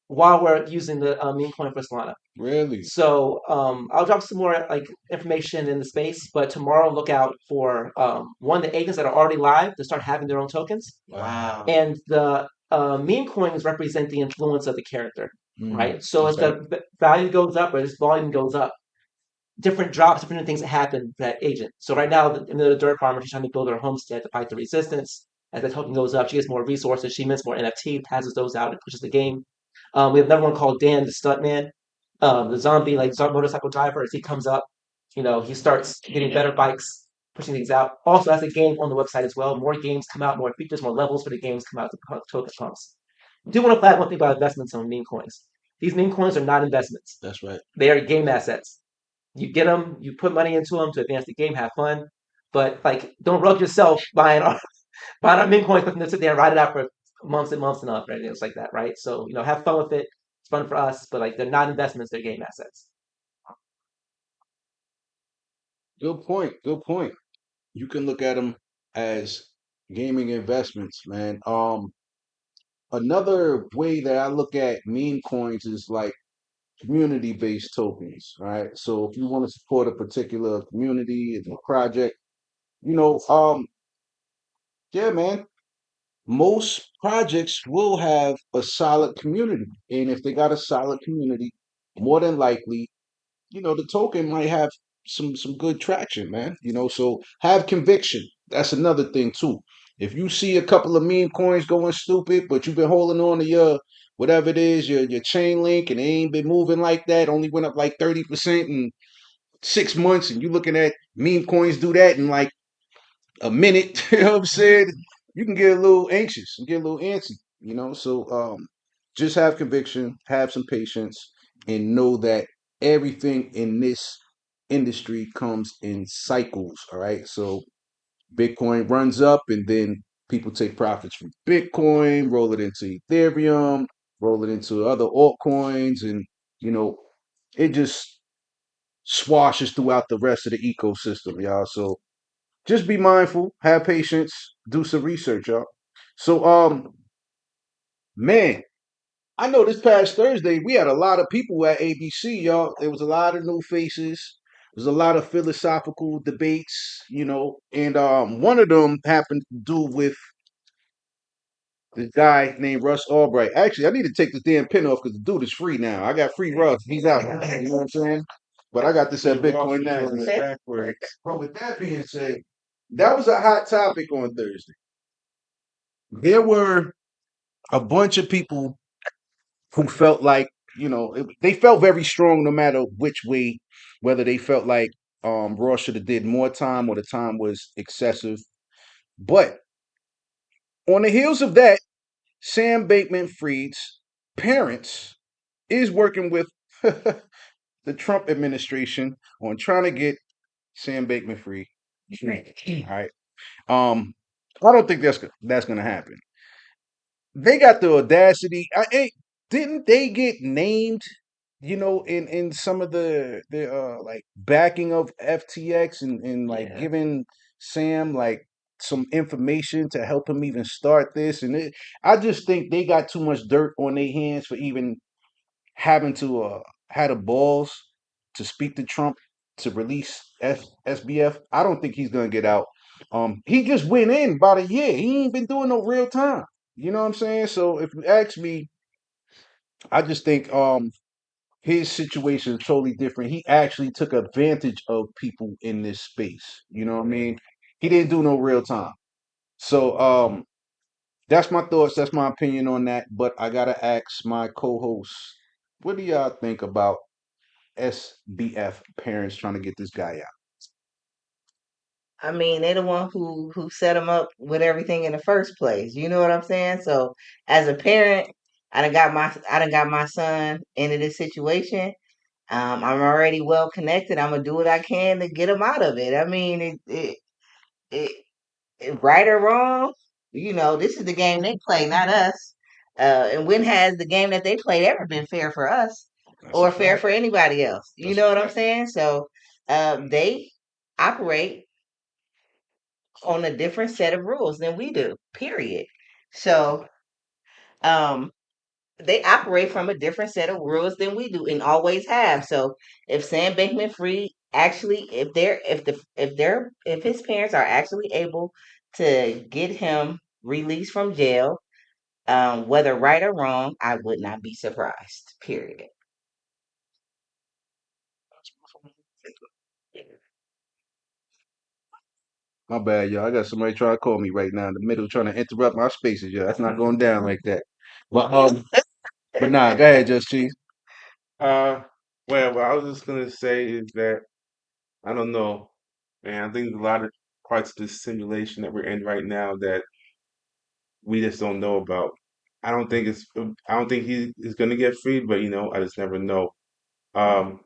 while we're using the meme coin for Solana. really? So I'll drop some more like information in the space, but tomorrow look out for one the agents that are already live to start having their own tokens, Wow. and the meme coins represent the influence of the character, right? So as Okay. the value goes up or as volume goes up, different drops, different things that happen for that agent. So right now, in the dirt farmer, she's trying to build her homestead to fight the resistance. As the token goes up, she gets more resources. She mints more NFT, passes those out, and pushes the game. We have another one called Dan the Stuntman, the zombie like motorcycle driver. As he comes up, he starts getting better bikes, pushing things out. Also, has a game on the website as well. More games come out, more features, more levels for the games come out. The token pumps. I do want to flag one thing about investments on meme coins. These meme coins are not investments; That's right. they are game assets. You get them, you put money into them to advance the game, have fun, but like don't rug yourself buying our buying our meme coins, but then sit there and ride it out for months and months and up, right? It's like that, right? So have fun with it. It's fun for us, but like they're not investments; they're game assets. Good point. Good point. You can look at them as gaming investments, man. Another way that I look at meme coins is like community-based tokens, right? So if you want to support a particular community and a project, you know, yeah, man, most projects will have a solid community. And if they got a solid community, more than likely, the token might have some good traction, man. So have conviction. That's another thing too. If you see a couple of meme coins going stupid, but you've been holding on to your whatever it is, your chain link, and they ain't been moving like that, only went up like 30% in 6 months, and you looking at meme coins do that in like a minute, you know what I'm saying? You can get a little anxious and get a little antsy. So just have conviction, have some patience, and know that everything in this industry comes in cycles. All right. So Bitcoin runs up and then people take profits from Bitcoin, roll it into Ethereum, roll it into other altcoins, and you know, it just swashes throughout the rest of the ecosystem, y'all. So just be mindful, have patience, do some research, y'all. So man, I know this past Thursday we had a lot of people at ABC, y'all. There was a lot of new faces. There's a lot of philosophical debates, and one of them happened to do with this guy named Russ Albright. Actually, I need to take this damn pin off because the dude is free now. I got free Russ. He's out. You know what I'm saying? But I got this at Bitcoin now. But with that being said, that was a hot topic on Thursday. There were a bunch of people who felt like, they felt very strong no matter which way, whether they felt like Ross should have did more time or the time was excessive. But on the heels of that, Sam Bankman Fried's parents is working with the Trump administration on trying to get Sam Bankman Fried. All right. I don't think that's gonna happen. They got the audacity. Didn't they get named? In some of the like backing of FTX and like Yeah. giving Sam like some information to help him even start this. I just think they got too much dirt on their hands for even having to had the balls to speak to Trump to release SBF. I don't think he's gonna get out. He just went in about a year. He ain't been doing no real time. You know what I'm saying? So if you ask me, I just think his situation is totally different. He actually took advantage of people in this space. You know what I mean? He didn't do no real time. So that's my thoughts. That's my opinion on that. But I gotta ask my co-hosts, what do y'all think about SBF parents trying to get this guy out? I mean, they the one who set him up with everything in the first place. You know what I'm saying? So as a parent, I done got my son into this situation. I'm already well connected. I'm gonna do what I can to get him out of it. I mean, it right or wrong, this is the game they play, not us. And when has the game that they played ever been fair for us That's a or fair fact. for anybody else? You That's a know what I'm fact. saying? So they operate on a different set of rules than we do, period. So um, they operate from a different set of rules than we do and always have. So if Sam Bankman Fried actually, if his parents are actually able to get him released from jail, whether right or wrong, I would not be surprised. Period. My bad, y'all. I got somebody trying to call me right now in the middle, trying to interrupt my spaces, y'all. That's not going down like that. But but nah, go ahead, Just Cheese. Uh, well, what I was just gonna say is that I don't know, man. I think a lot of parts of this simulation that we're in right now that we just don't know about. I don't think he is gonna get freed, but I just never know. Um,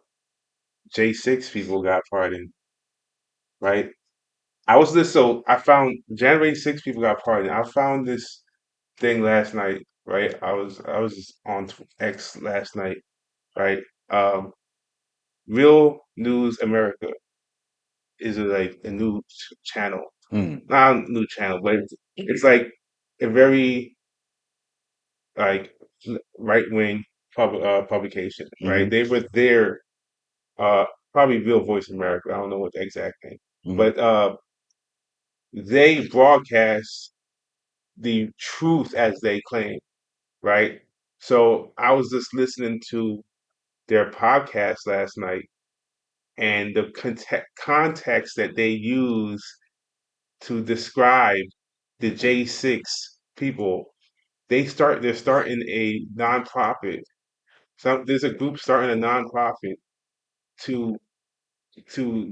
J6 people got pardoned, right? So I found January 6 people got pardoned. I found this thing last night, right? I was on X last night, right? Um, Real News America is like a new channel, Mm, not a new channel, but it's like a very like right wing publication, right? mm-hmm, They were there, uh, probably Real Voice America. I don't know what the exact name, mm-hmm, but they broadcast the truth as they claim, right? So I was just listening to their podcast last night, and the context that they use to describe the J6 people. They're starting a nonprofit. There's a group starting a nonprofit to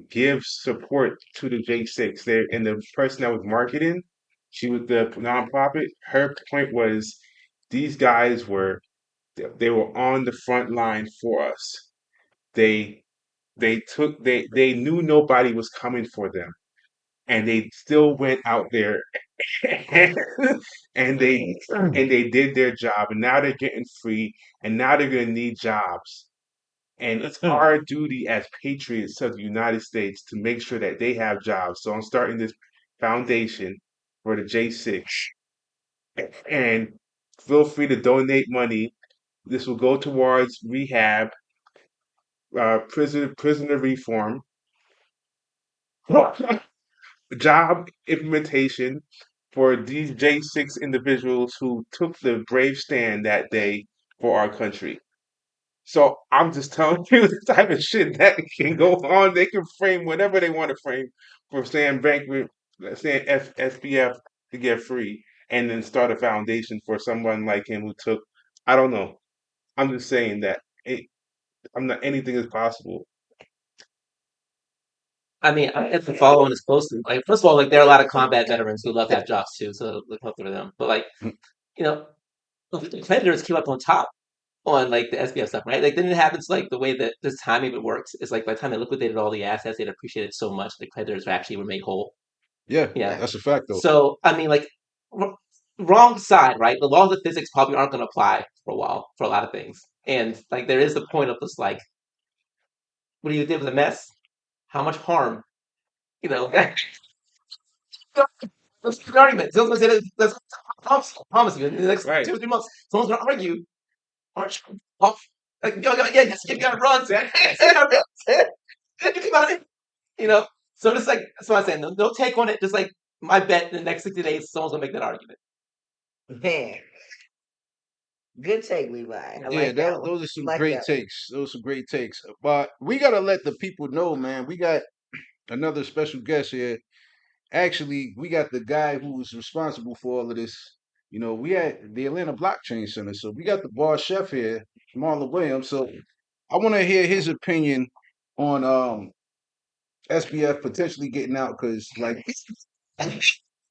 give support to the J6. There and the person that was marketing, she was the nonprofit. Her point was these guys they were on the front line for us. They they knew nobody was coming for them, and they still went out there and they did their job, and now they're getting free, and now they're gonna need jobs. And it's our duty as patriots of the United States to make sure that they have jobs. So I'm starting this foundation for the J6, and feel free to donate money. This will go towards rehab, prisoner reform, job implementation for these J6 individuals who took the brave stand that day for our country. So I'm just telling you the type of shit that can go on. They can frame whatever they want to frame for saying saying SPF to get free, and then start a foundation for someone like him who took. I don't know. I'm just saying that I'm not. Anything is possible. I mean, I have to follow him as closely. Like, first of all, like there are a lot of combat veterans who love to have jobs too, so look out for them. But like, you know, the creditors came up on top on like the SBF stuff, right? Like then it happens like the way that this timing of it works is like by the time they liquidated all the assets, they'd appreciated so much the creditors actually were made whole. Yeah, Yeah. that's a fact though. So I mean, like wrong side, right? The laws of physics probably aren't going to apply for a while for a lot of things, and like there is the point of this, like, what do you do with a mess? How much harm? You know, that's an argument. Someone's gonna say that's promise you in the next Right. 2 or 3 months, someone's gonna argue, aren't you off? Like, yeah, yes, you gotta run, man. You come out of it, you know. So it's like that's what I'm saying. No take on it. Just like my bet in the next 60 days, someone's gonna make that argument. Man, good take, Levi. I Yeah, like that one. those are some Like great that one. takes. Those are some great takes. But we gotta let the people know, man. We got another special guest here. Actually, we got the guy who was responsible for all of this. You know, we had the Atlanta Blockchain Center, so we got the boss chef here, Marlon Williams. So I want to hear his opinion on SBF potentially getting out because, like,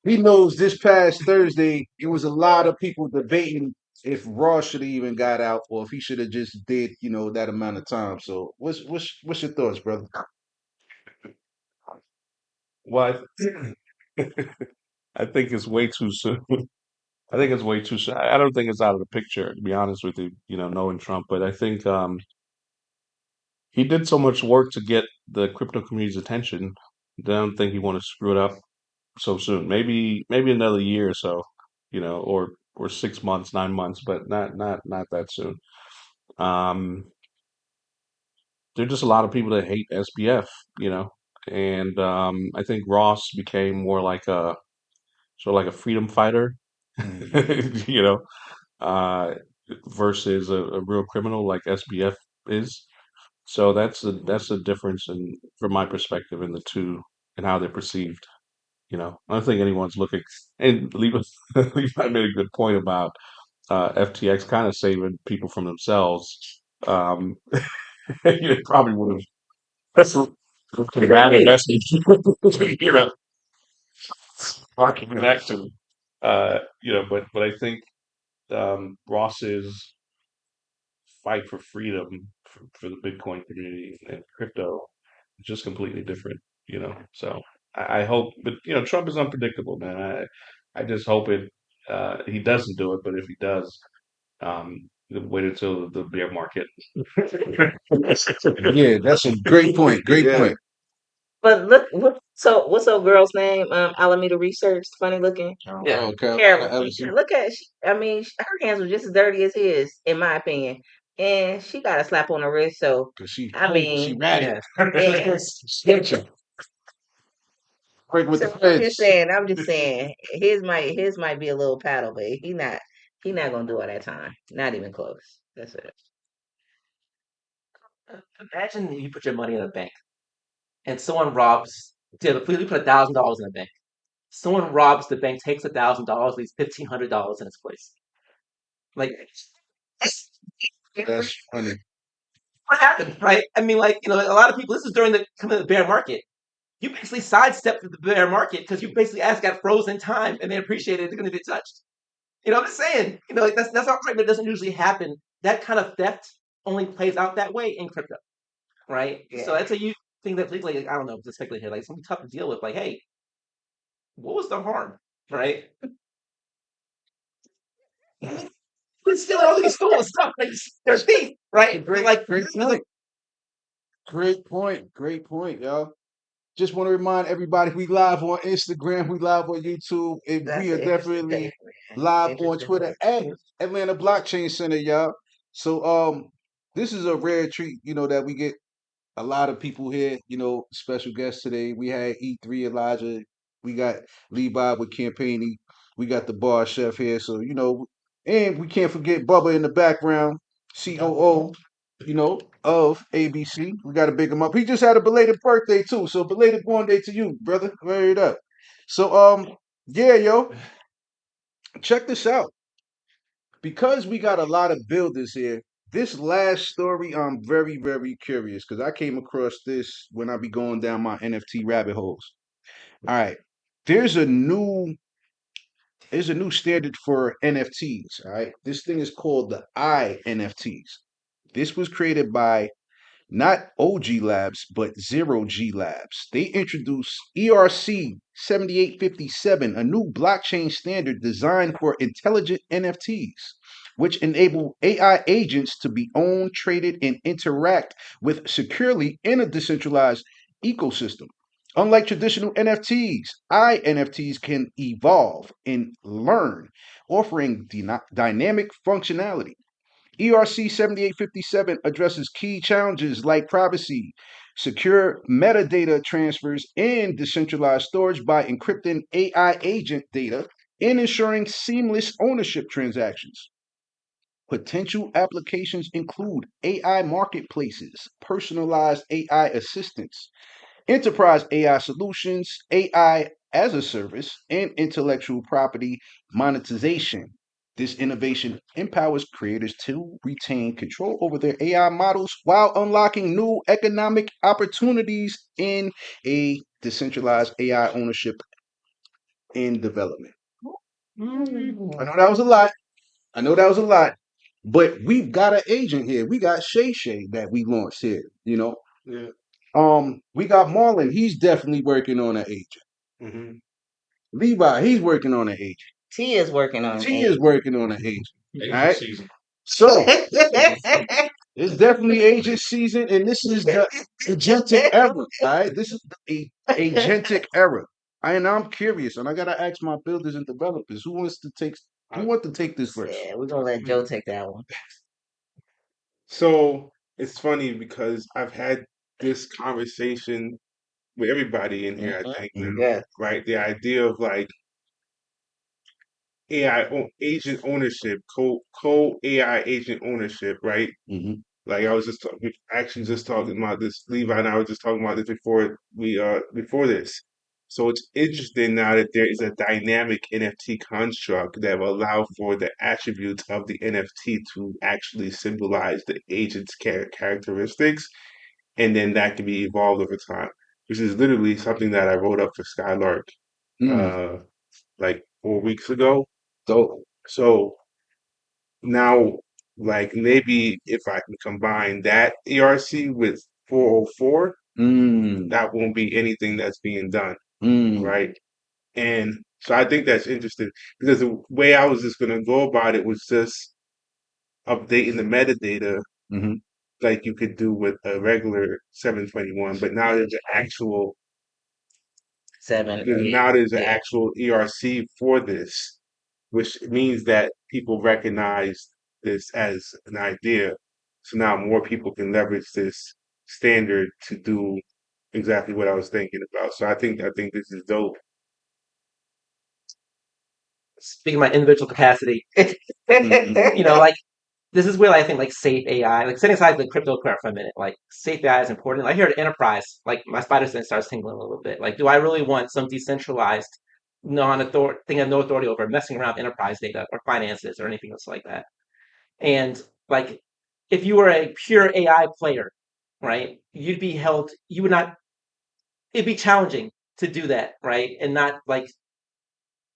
he knows this past Thursday it was a lot of people debating if Ross should have even got out or if he should have just did, you know, that amount of time. So what's your thoughts, brother? Well, I think it's way too soon. I think it's way too soon. I don't think it's out of the picture, to be honest with you, knowing Trump. But I think he did so much work to get the crypto community's attention. I don't think he want to screw it up so soon. Maybe another year or so, or 6 months, 9 months, but not that soon. Um, there are just a lot of people that hate SBF, and I think Ross became more like a sort of like a freedom fighter, you know, uh, versus a real criminal like SBF is. So that's the difference from my perspective in the two and how they're perceived. I don't think anyone's looking. And Levi made a good point about FTX kind of saving people from themselves. Probably would have. That's a bad investment. Marking connection. But I think Ross's fight for freedom for the Bitcoin community and crypto is just completely different. So I hope, but Trump is unpredictable, man. I just hope he doesn't do it, but if he does, wait until the bear market. Yeah, that's a great point. Great Yeah. point. But look, what's old girl's name? Alameda Research, funny looking. Yeah. Oh, okay. Carolyn. Look at, I mean, her hands were just as dirty as his, in my opinion, and she got a slap on the wrist. So Cause she I she mean, ratted. Yeah. yeah. Break with the So I'm just feds. saying, his might be a little paddle, but he not gonna do all that time. Not even close. That's it. Imagine you put your money in a bank and someone robs. You put $1,000 in a bank. Someone robs the bank, takes $1,000, leaves $1,500 in its place. Like, That's funny. what happened, right? I mean, like, a lot of people. This is during the coming of the bear market. You basically sidestepped the bear market because you basically got frozen time, and they appreciated it. They're going to be touched. You know what I'm saying? Like that's not right, but it doesn't usually happen. That kind of theft only plays out that way in crypto, right? So Yeah. that's a thing that, like, I don't know, to speculate here, like something tough to deal with. Like, hey, what was the harm, right? But still, all these stolen stuff, like they're thief, right? Great, Like, great point. Great point. Great point, y'all. just want to remind everybody we live on Instagram, we live on YouTube, and we are definitely live on Twitter at Atlanta Blockchain Center, y'all. So this is a rare treat, that we get a lot of people here, special guests today. We had E3 Elijah, we got Levi with Kampeni, we got the bar chef here. So, and we can't forget Bubba in the background, COO, of ABC. We got to big him up. He just had a belated birthday too. So belated born day to you, brother. Hurry it up. So yeah, yo, check this out. Because we got a lot of builders here, this last story, I'm very, very curious because I came across this when I be going down my NFT rabbit holes. All right, there's a new there's a new standard for NFTs. All right, this thing is called the NFTs. This was created by not OG Labs, but Zero G Labs. They introduced ERC 7857, a new blockchain standard designed for intelligent NFTs, which enable AI agents to be owned, traded, and interact with securely in a decentralized ecosystem. Unlike traditional NFTs, NFTs can evolve and learn, offering dynamic functionality. ERC 7857 addresses key challenges like privacy, secure metadata transfers, and decentralized storage by encrypting AI agent data and ensuring seamless ownership transactions. Potential applications include AI marketplaces, personalized AI assistants, enterprise AI solutions, AI as a service, and intellectual property monetization. This innovation empowers creators to retain control over their AI models while unlocking new economic opportunities in a decentralized AI ownership and development. I know that was a lot. I know that was a lot, but we've got an agent here. We got Shay Shay that we launched here. Yeah. We got Marlon. He's definitely working on an agent. Mm-hmm. Levi, he's working on an agent. T is working on T it. is working on an agent. Agent All right. season. So it's definitely agent season, and this is the agentic era. All right. This is the agentic era. And I'm curious, and I gotta ask my builders and developers who wants to take this first? Yeah, we're gonna let Joe take that one. So it's funny because I've had this conversation with everybody in here, I think now, Yeah. right? The idea of like agent ownership, co AI agent ownership, right? Mm-hmm. Like I was actually just talking about this. Levi and I were just talking about this before this. So it's interesting now that there is a dynamic NFT construct that will allow for the attributes of the NFT to actually symbolize the agent's characteristics, and then that can be evolved over time. Which is literally something that I wrote up for Skylark uh, like 4 weeks ago. So now, like maybe if I can combine that ERC with 404, that won't be anything that's being done, right? And so I think that's interesting because the way I was just going to go about it was just updating the metadata Mm-hmm. like you could do with a regular 721, but now there's an actual 7, 8. now there's an Yeah. actual ERC for this, which means that people recognize this as an idea. So now more people can leverage this standard to do exactly what I was thinking about. So I think this is dope. Speaking of my individual capacity, like this is where I think like safe AI, like setting aside the crypto part for a minute, like safe AI is important. Like here at enterprise, like my spider sense starts tingling a little bit. Like, do I really want some decentralized, non-authority thing I have no authority over messing around with enterprise data or finances or anything else like that? And like, if you were a pure AI player, right, you would not. It'd be challenging to do that, right, and not like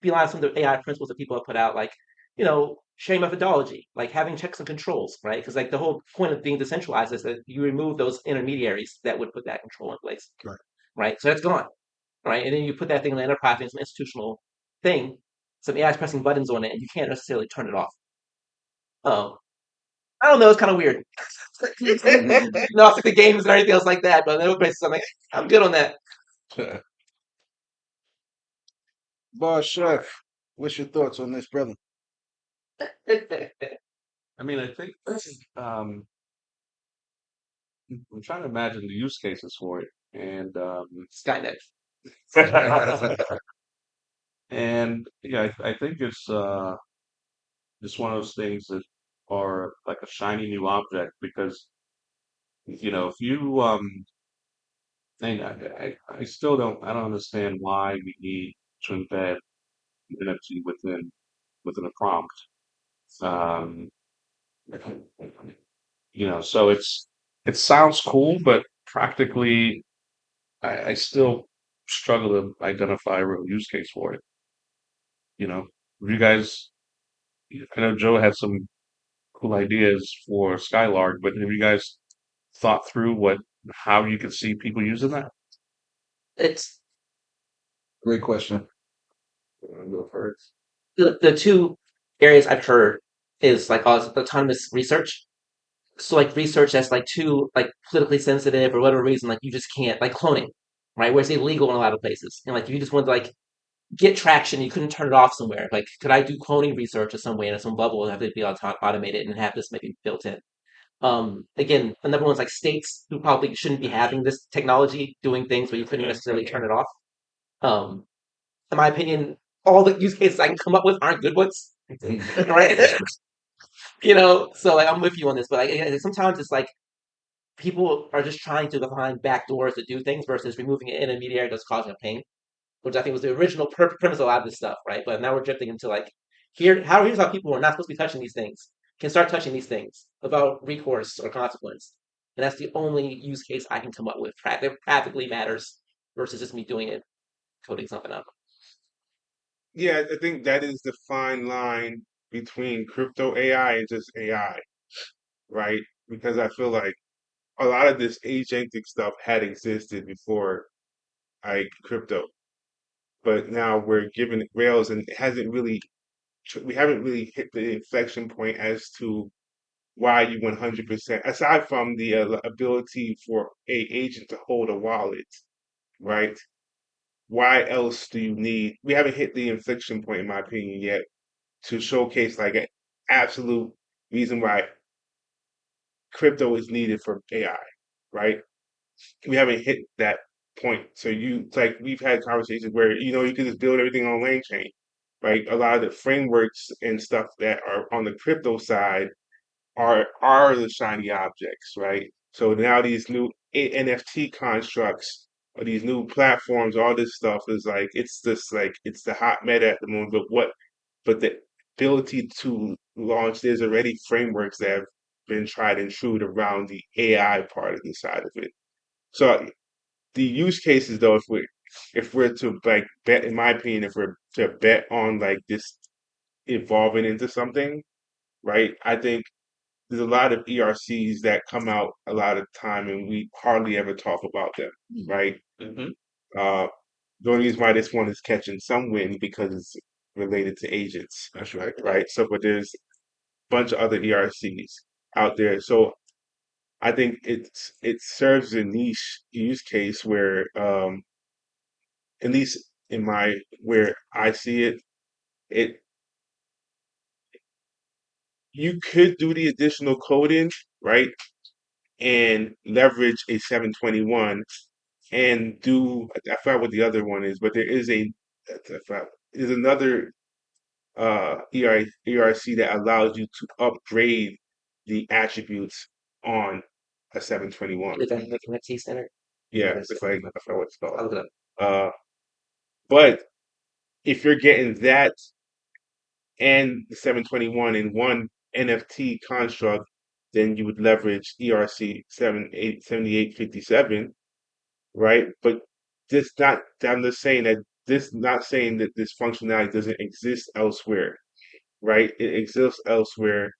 rely on some of the AI principles that people have put out, like, sharing methodology, like having checks and controls, right? Because like the whole point of being decentralized is that you remove those intermediaries that would put that control in place, Right. right? So that's gone, right? And then you put that thing in the enterprise into an institutional thing, some AI is pressing buttons on it, and you can't necessarily turn it off. I don't know, it's kind of weird. No, it's like the games and everything else like that, but in other places, I'm like, I'm good on that. Boss Chef, what's your thoughts on this, brother? I mean, I think um, I'm trying to imagine the use cases for it, and Skynet. and yeah, I think it's one of those things that are like a shiny new object because if you and I still I don't understand why we need to embed NFT within a prompt. Um, so it sounds cool, but practically I still struggle to identify a real use case for it. You know, you guys, I know Joe had some cool ideas for Skylark, but have you guys thought through how you could see people using that? It's Great question. I'll go first. the two areas I've heard is like autonomous research. So like research that's like too like politically sensitive or whatever reason, like you just can't like cloning, right? Where it's illegal in a lot of places. And like if you just want to like get traction, you couldn't turn it off somewhere. Like could I do cloning research in some way in some bubble and have it be automated and have this maybe built in? Again, another one's like states who probably shouldn't be having this technology doing things where you couldn't necessarily turn it off. Um, in my opinion, all the use cases I can come up with aren't good ones, right? So like I'm with you on this, but like sometimes it's like people are just trying to find back doors to do things versus removing an intermediary that's causing a pain, which I think was the original premise of a lot of this stuff, right? But now we're drifting into like here's how people who are not supposed to be touching these things can start touching these things without recourse or consequence. And that's the only use case I can come up with that practically matters versus just me doing it, coding something up. Yeah, I think that is the fine line between crypto AI and just AI, right? Because I feel like a lot of this agentic stuff had existed before like crypto, but now we're giving it rails and it hasn't really we haven't really hit the inflection point as to why you 100%, aside from the ability for a agent to hold a wallet, right? Why else do you need? We haven't hit the inflection point, in my opinion, yet to showcase like an absolute reason why crypto is needed for AI, right? We haven't hit that point. So it's like we've had conversations where you can just build everything on LangChain, right? A lot of the frameworks and stuff that are on the crypto side are the shiny objects, right? So now these new NFT constructs or these new platforms, all this stuff is like it's just like it's the hot meta at the moment. But the ability to launch, there's already frameworks that have been tried and true around the AI part of the side of it. So the use cases though, if we're to like bet, in my opinion, if we're to bet on like this evolving into something, right? I think there's a lot of ERCs that come out a lot of time and we hardly ever talk about them, right? Mm-hmm. Uh, the only reason why this one is catching some wind because it's related to agents, That's right. right? So, but there's a bunch of other ERCs out there. So I think it serves a niche use case where, at least in my where I see it, it you could do the additional coding, right? And leverage a 721 and do I forgot what the other one is, but there's another ERC that allows you to upgrade the attributes on a 721. Is that making that T center? Yeah, Yes. it's like I forgot what it's called. I'll look it up. Uh, but if you're getting that and the 721 in one NFT construct, then you would leverage ERC 7857, right? But this not I'm just saying that this not saying that this functionality doesn't exist elsewhere, right? It exists elsewhere.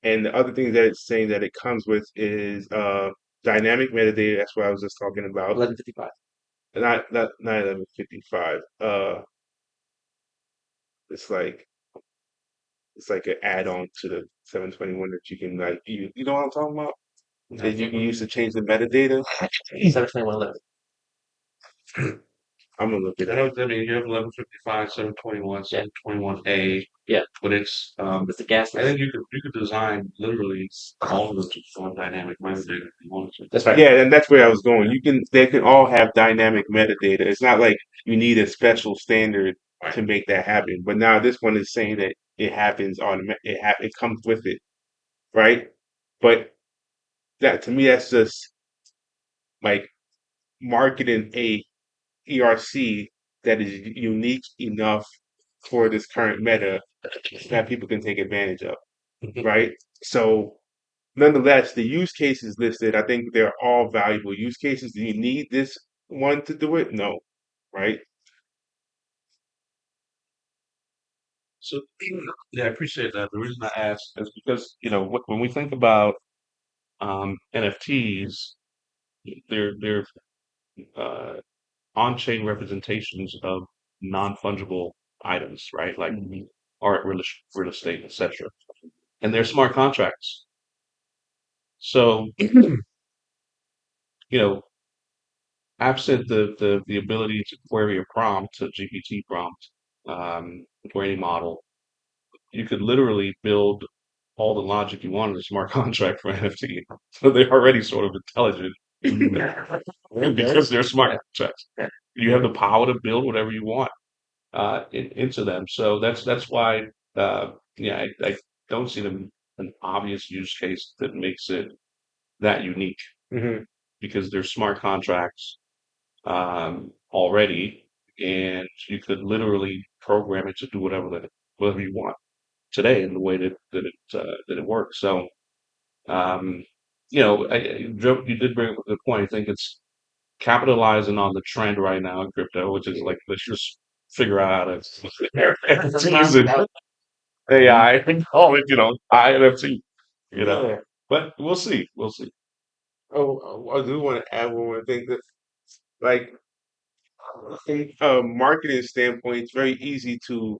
And the other thing that it's saying that it comes with is dynamic metadata. That's what I was just talking about. 1155. Not 1155. It's like it's like an add-on to the 721 that you can like you know what I'm talking about? That you can use to change the metadata. 72111. I'm gonna look at I that. know, I mean, you have 1155, 721, 721A, Yeah. but it's It's the gas. I think you could design literally all of them to form dynamic metadata if you wanted to. That's right. Yeah, and that's where I was going. They can all have dynamic metadata. It's not like you need a special standard to make that happen. But now this one is saying that it happens it comes with it, right? But that to me, that's just like marketing a ERC that is unique enough for this current meta that people can take advantage of, right? So, nonetheless, the use cases listed, I think they're all valuable use cases. Do you need this one to do it? No, right? So yeah, I appreciate that. The reason I asked is because when we think about NFTs, they're uh, on-chain representations of non-fungible items, right? Like art, real estate, etc. And they're smart contracts. So you know, absent the ability to query a prompt, a GPT prompt, for any model, you could literally build all the logic you want in a smart contract for NFT. So they're already sort of intelligent because they're smart contracts. You have the power to build whatever you want into them. So that's why, yeah, I don't see them an obvious use case that makes it that unique Hmm. because they're smart contracts already, and you could literally program it to do whatever you want today in the way that it works. So, um, you did bring up a good point. I think it's capitalizing on the trend right now in crypto, which is like let's just figure out how to use it AI and call it, INFT. Yeah. But we'll see. We'll see. Oh, I do want to add one more thing that, like, from a marketing standpoint, it's very easy to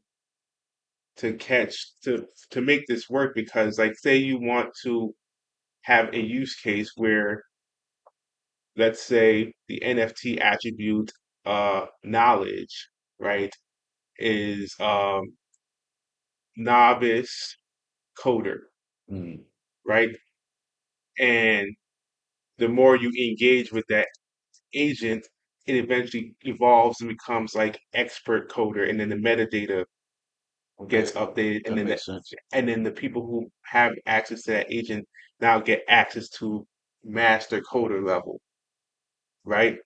catch to make this work because, like, say you want to have a use case where, let's say, the NFT attribute knowledge, right, is novice coder, right? And the more you engage with that agent, it eventually evolves and becomes like expert coder, and then the metadata gets updated, That makes sense. and then the people who have access to that agent now get access to master coder level, right?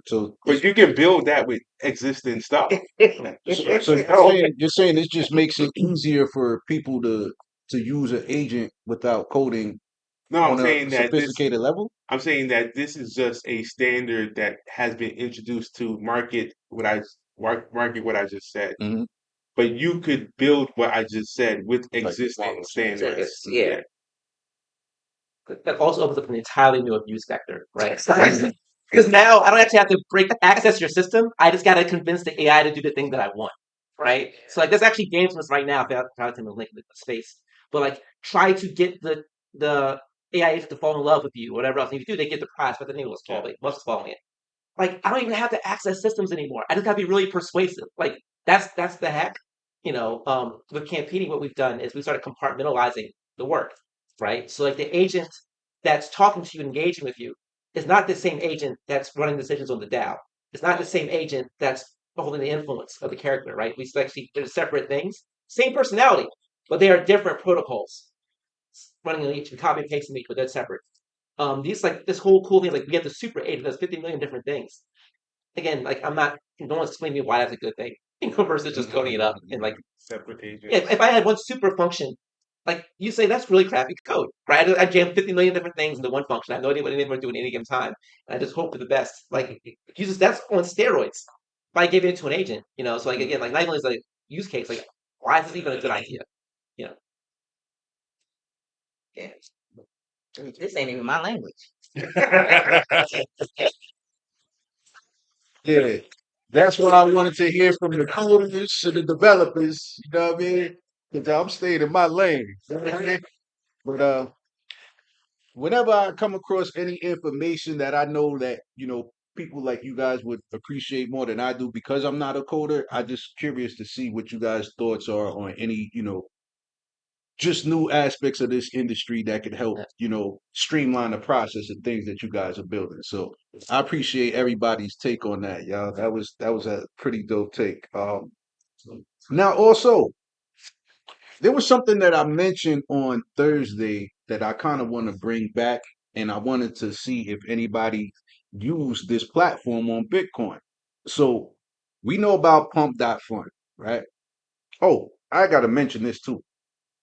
So, But you can build that with existing stuff. so you're saying this just makes it easier for people to use an agent without coding No, on a sophisticated level? I'm saying that this is just a standard that has been introduced to market what I just said. Hmm. But you could build what I just said with Like existing standards. Yeah. That also opens up an entirely new abuse vector, right? Because now I don't actually have to access your system. I just got to convince the AI to do the thing that I want, right? So like, there's actually games from this right now. If I can link the space, but like, try to get the AI to fall in love with you, whatever else. And if you do, they get the prize. But the name was following, what's following it? Like, I don't even have to access systems anymore. I just got to be really persuasive. Like, that's the hack. With Campini, what we've done is we started compartmentalizing the work, right? So like the agent that's talking to you, engaging with you, is not the same agent that's running decisions on the DAO. It's not the same agent that's holding the influence of the character, right? We actually they're separate things, same personality, but they are different protocols running on each. We copy and paste them each, but they're separate. These like this whole cool thing, like we have the super agent that's 50 million different things. Again, like I'm not, no one's explaining to me why that's a good thing, versus just coding it up and like, Separate agents. if I had one super function, like you say, that's really crappy code, right? I jam 50 million different things into one function. I have no idea what any of them are doing at any given time, and I just hope for the best. Like it uses that's on steroids by giving it to an agent, So like again, like not only is like use case, like why is this even a good idea? You know, Yeah. This ain't even my language. Yeah. That's what I wanted to hear from the coders and the developers. You know what I mean? Because I'm staying in my lane. You know what I mean? But whenever I come across any information that I know that people like you guys would appreciate more than I do because I'm not a coder. I just curious to see what you guys' thoughts are on any, just new aspects of this industry that could help, streamline the process of things that you guys are building. So I appreciate everybody's take on that, y'all. That was a pretty dope take. Now also there was something that I mentioned on Thursday that I kind of want to bring back, and I wanted to see if anybody used this platform on Bitcoin. So we know about Pump.Fund, right? Oh, I got to mention this too.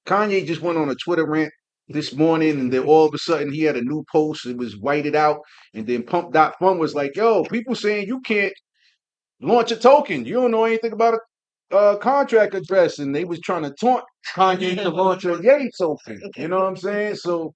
Kanye just went on a Twitter rant this morning, and then all of a sudden he had a new post. It was whited out, and then Pump.Fund was like, "Yo, people saying you can't launch a token. You don't know anything about a contract address," and they was trying to taunt Kanye to launch a Yay token. You know what I'm saying? So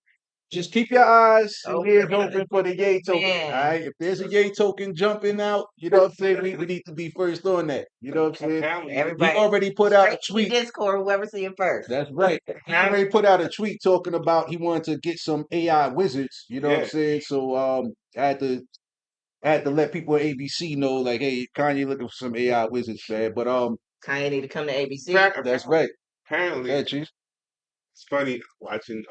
just keep your eyes and ears open for the Yay token. All right, if there's a Yay token jumping out, you know what I'm saying? We need to be first on that. You know what I'm saying? Everybody, He already put out a straight to the tweet. Discord, whoever see it first. That's right. He already put out a tweet talking about he wanted to get some AI wizards. You know what I'm saying? So I had to let people at ABC know, like, hey, Kanye looking for some AI wizards, man. But Kanye need to come to ABC. that's right. Apparently, Yeah, Chief. it's funny watching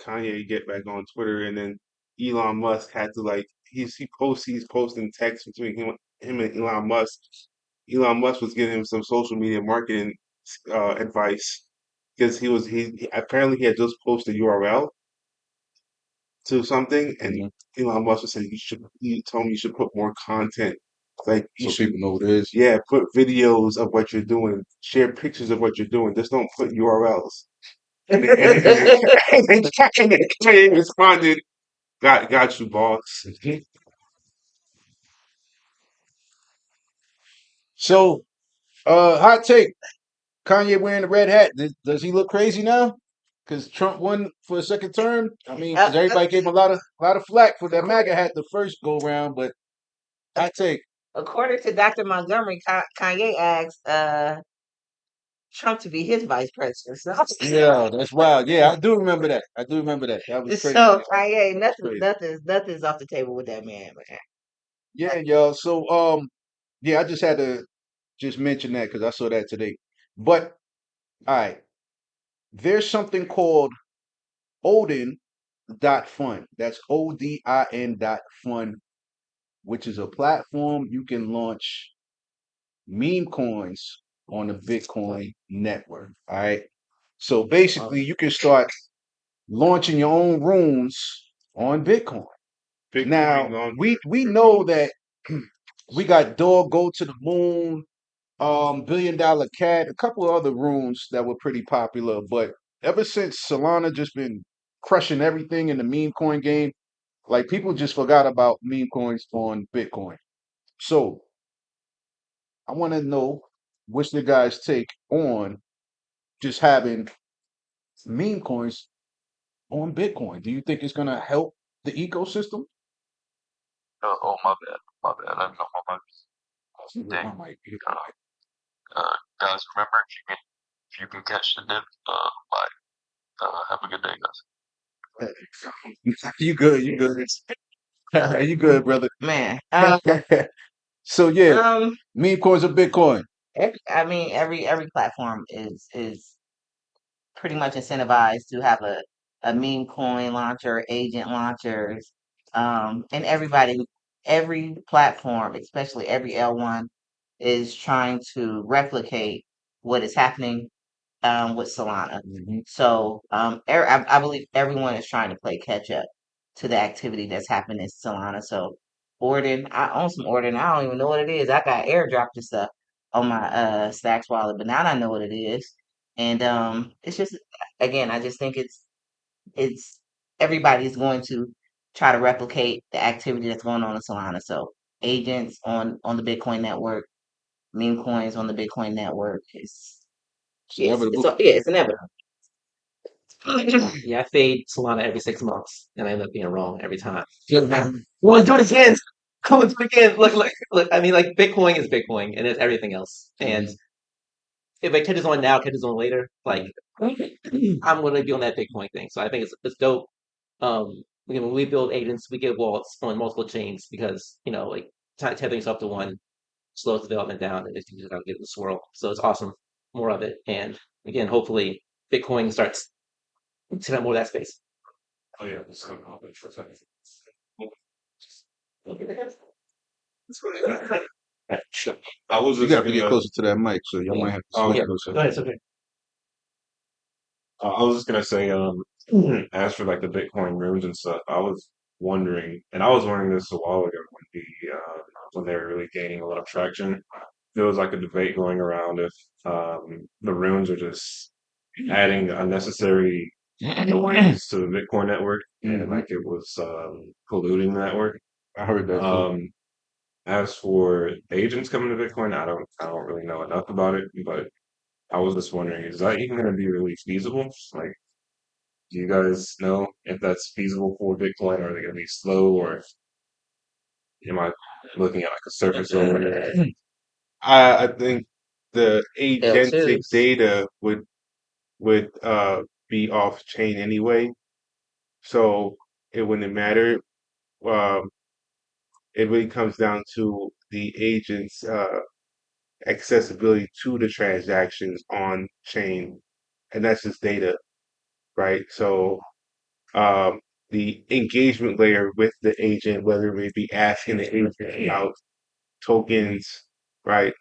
Kanye get back on Twitter, and then Elon Musk had to like he's posting texts between him and Elon Musk. Elon Musk was giving him some social media marketing advice because he apparently he had just posted a URL to something, and Elon Musk was saying he told me you should put more content. Like you So should, people know what it is. yeah, put videos of what you're doing, share pictures of what you're doing. Just don't put URLs. And then Kanye responded, got you, boss. So, hot take. Kanye wearing the red hat. Does he look crazy now? Because Trump won for a second term. I mean, because everybody gave him a lot of flack for that MAGA hat the first go round. But hot take. According to Dr. Montgomery, Kanye asked Trump to be his vice president. So, Yeah, that's wild. Yeah, I do remember that. That was crazy. so Kanye, Crazy. nothing's off the table with that man. Yeah, y'all. So, yeah, I just had to just mention that because I saw that today. But all right, there's something called Odin.Fund. That's ODIN.Fund, which is a platform you can launch meme coins on the Bitcoin network. All right. So basically, you can start launching your own runes on Bitcoin. Now, we know that we got Dog Go to the Moon, Billion Dollar Cat, a couple of other runes that were pretty popular. But ever since Solana just been crushing everything in the meme coin game, like people just forgot about meme coins on Bitcoin. So I want to know what's the guys' take on just having meme coins on Bitcoin. Do you think it's gonna help the ecosystem? Oh, my bad. My bad. I got my mic. Dang. My mic. Guys, remember if you can catch the dip, bye. Have a good day, guys. You good? You good? You good, brother? Man, So yeah, meme coins are Bitcoin. every platform is pretty much incentivized to have a meme coin launcher, agent launchers, and every platform, especially every L1, is trying to replicate what is happening with Solana. So I believe everyone is trying to play catch up to the activity that's happening in Solana. So I own some Orden. I don't even know what it is. I got airdropped and stuff on my Stacks wallet, but now I know what it is. And it's just again, I just think it's everybody's going to try to replicate the activity that's going on in Solana. So agents on the Bitcoin network, meme coins on the Bitcoin network. It's inevitable. Yeah, I fade Solana every 6 months, and I end up being wrong every time. Want to do it again? Come on, do it again. Look. I mean, like Bitcoin is Bitcoin, and it's everything else. And if it catches on now, catches on later, like I'm going to be on that Bitcoin thing. So I think it's dope. When we build agents, we get wallets on multiple chains because like tethering stuff to one slows development down and it just got to get in the swirl. So it's awesome, more of it, and again, hopefully Bitcoin starts taking up more of that space. Oh yeah, it's coming up for a second. I was You just got to get gonna. closer to that mic, so y'all might have to Oh speak yeah. closer. Go ahead, it's okay. I was just gonna say, as for like the Bitcoin rooms and stuff, I was wondering this a while ago when they were really gaining a lot of traction. There was like a debate going around if the runes are just adding unnecessary noise to the Bitcoin network and like it was polluting the network. I heard that too. As for agents coming to Bitcoin, I don't really know enough about it, but I was just wondering, is that even going to be really feasible? Like, do you guys know if that's feasible for Bitcoin? Are they going to be slow, or am I looking at like a surface level? I think the They'll agentic choose. data would be off chain anyway, so it wouldn't matter. Um, it really comes down to the agent's accessibility to the transactions on chain, and that's just data, right? So um, the engagement layer with the agent, whether it be asking the agent about tokens, right?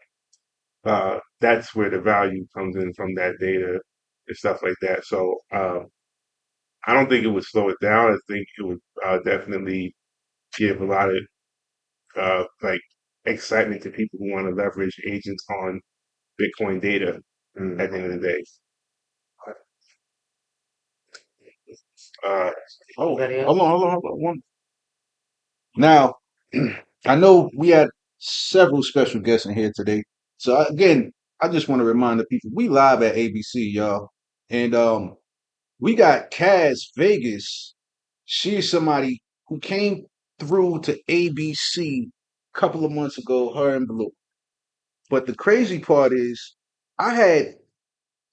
That's where the value comes in from that data and stuff like that. So I don't think it would slow it down. I think it would definitely give a lot of like excitement to people who want to leverage agents on Bitcoin data at the end of the day. Uh, oh, Anybody else? hold on. Now, I know we had several special guests in here today. So again, I just want to remind the people we live at ABC, y'all, and we got Kaz Vegas. She's somebody who came through to ABC a couple of months ago. Her and Blue. But the crazy part is, I had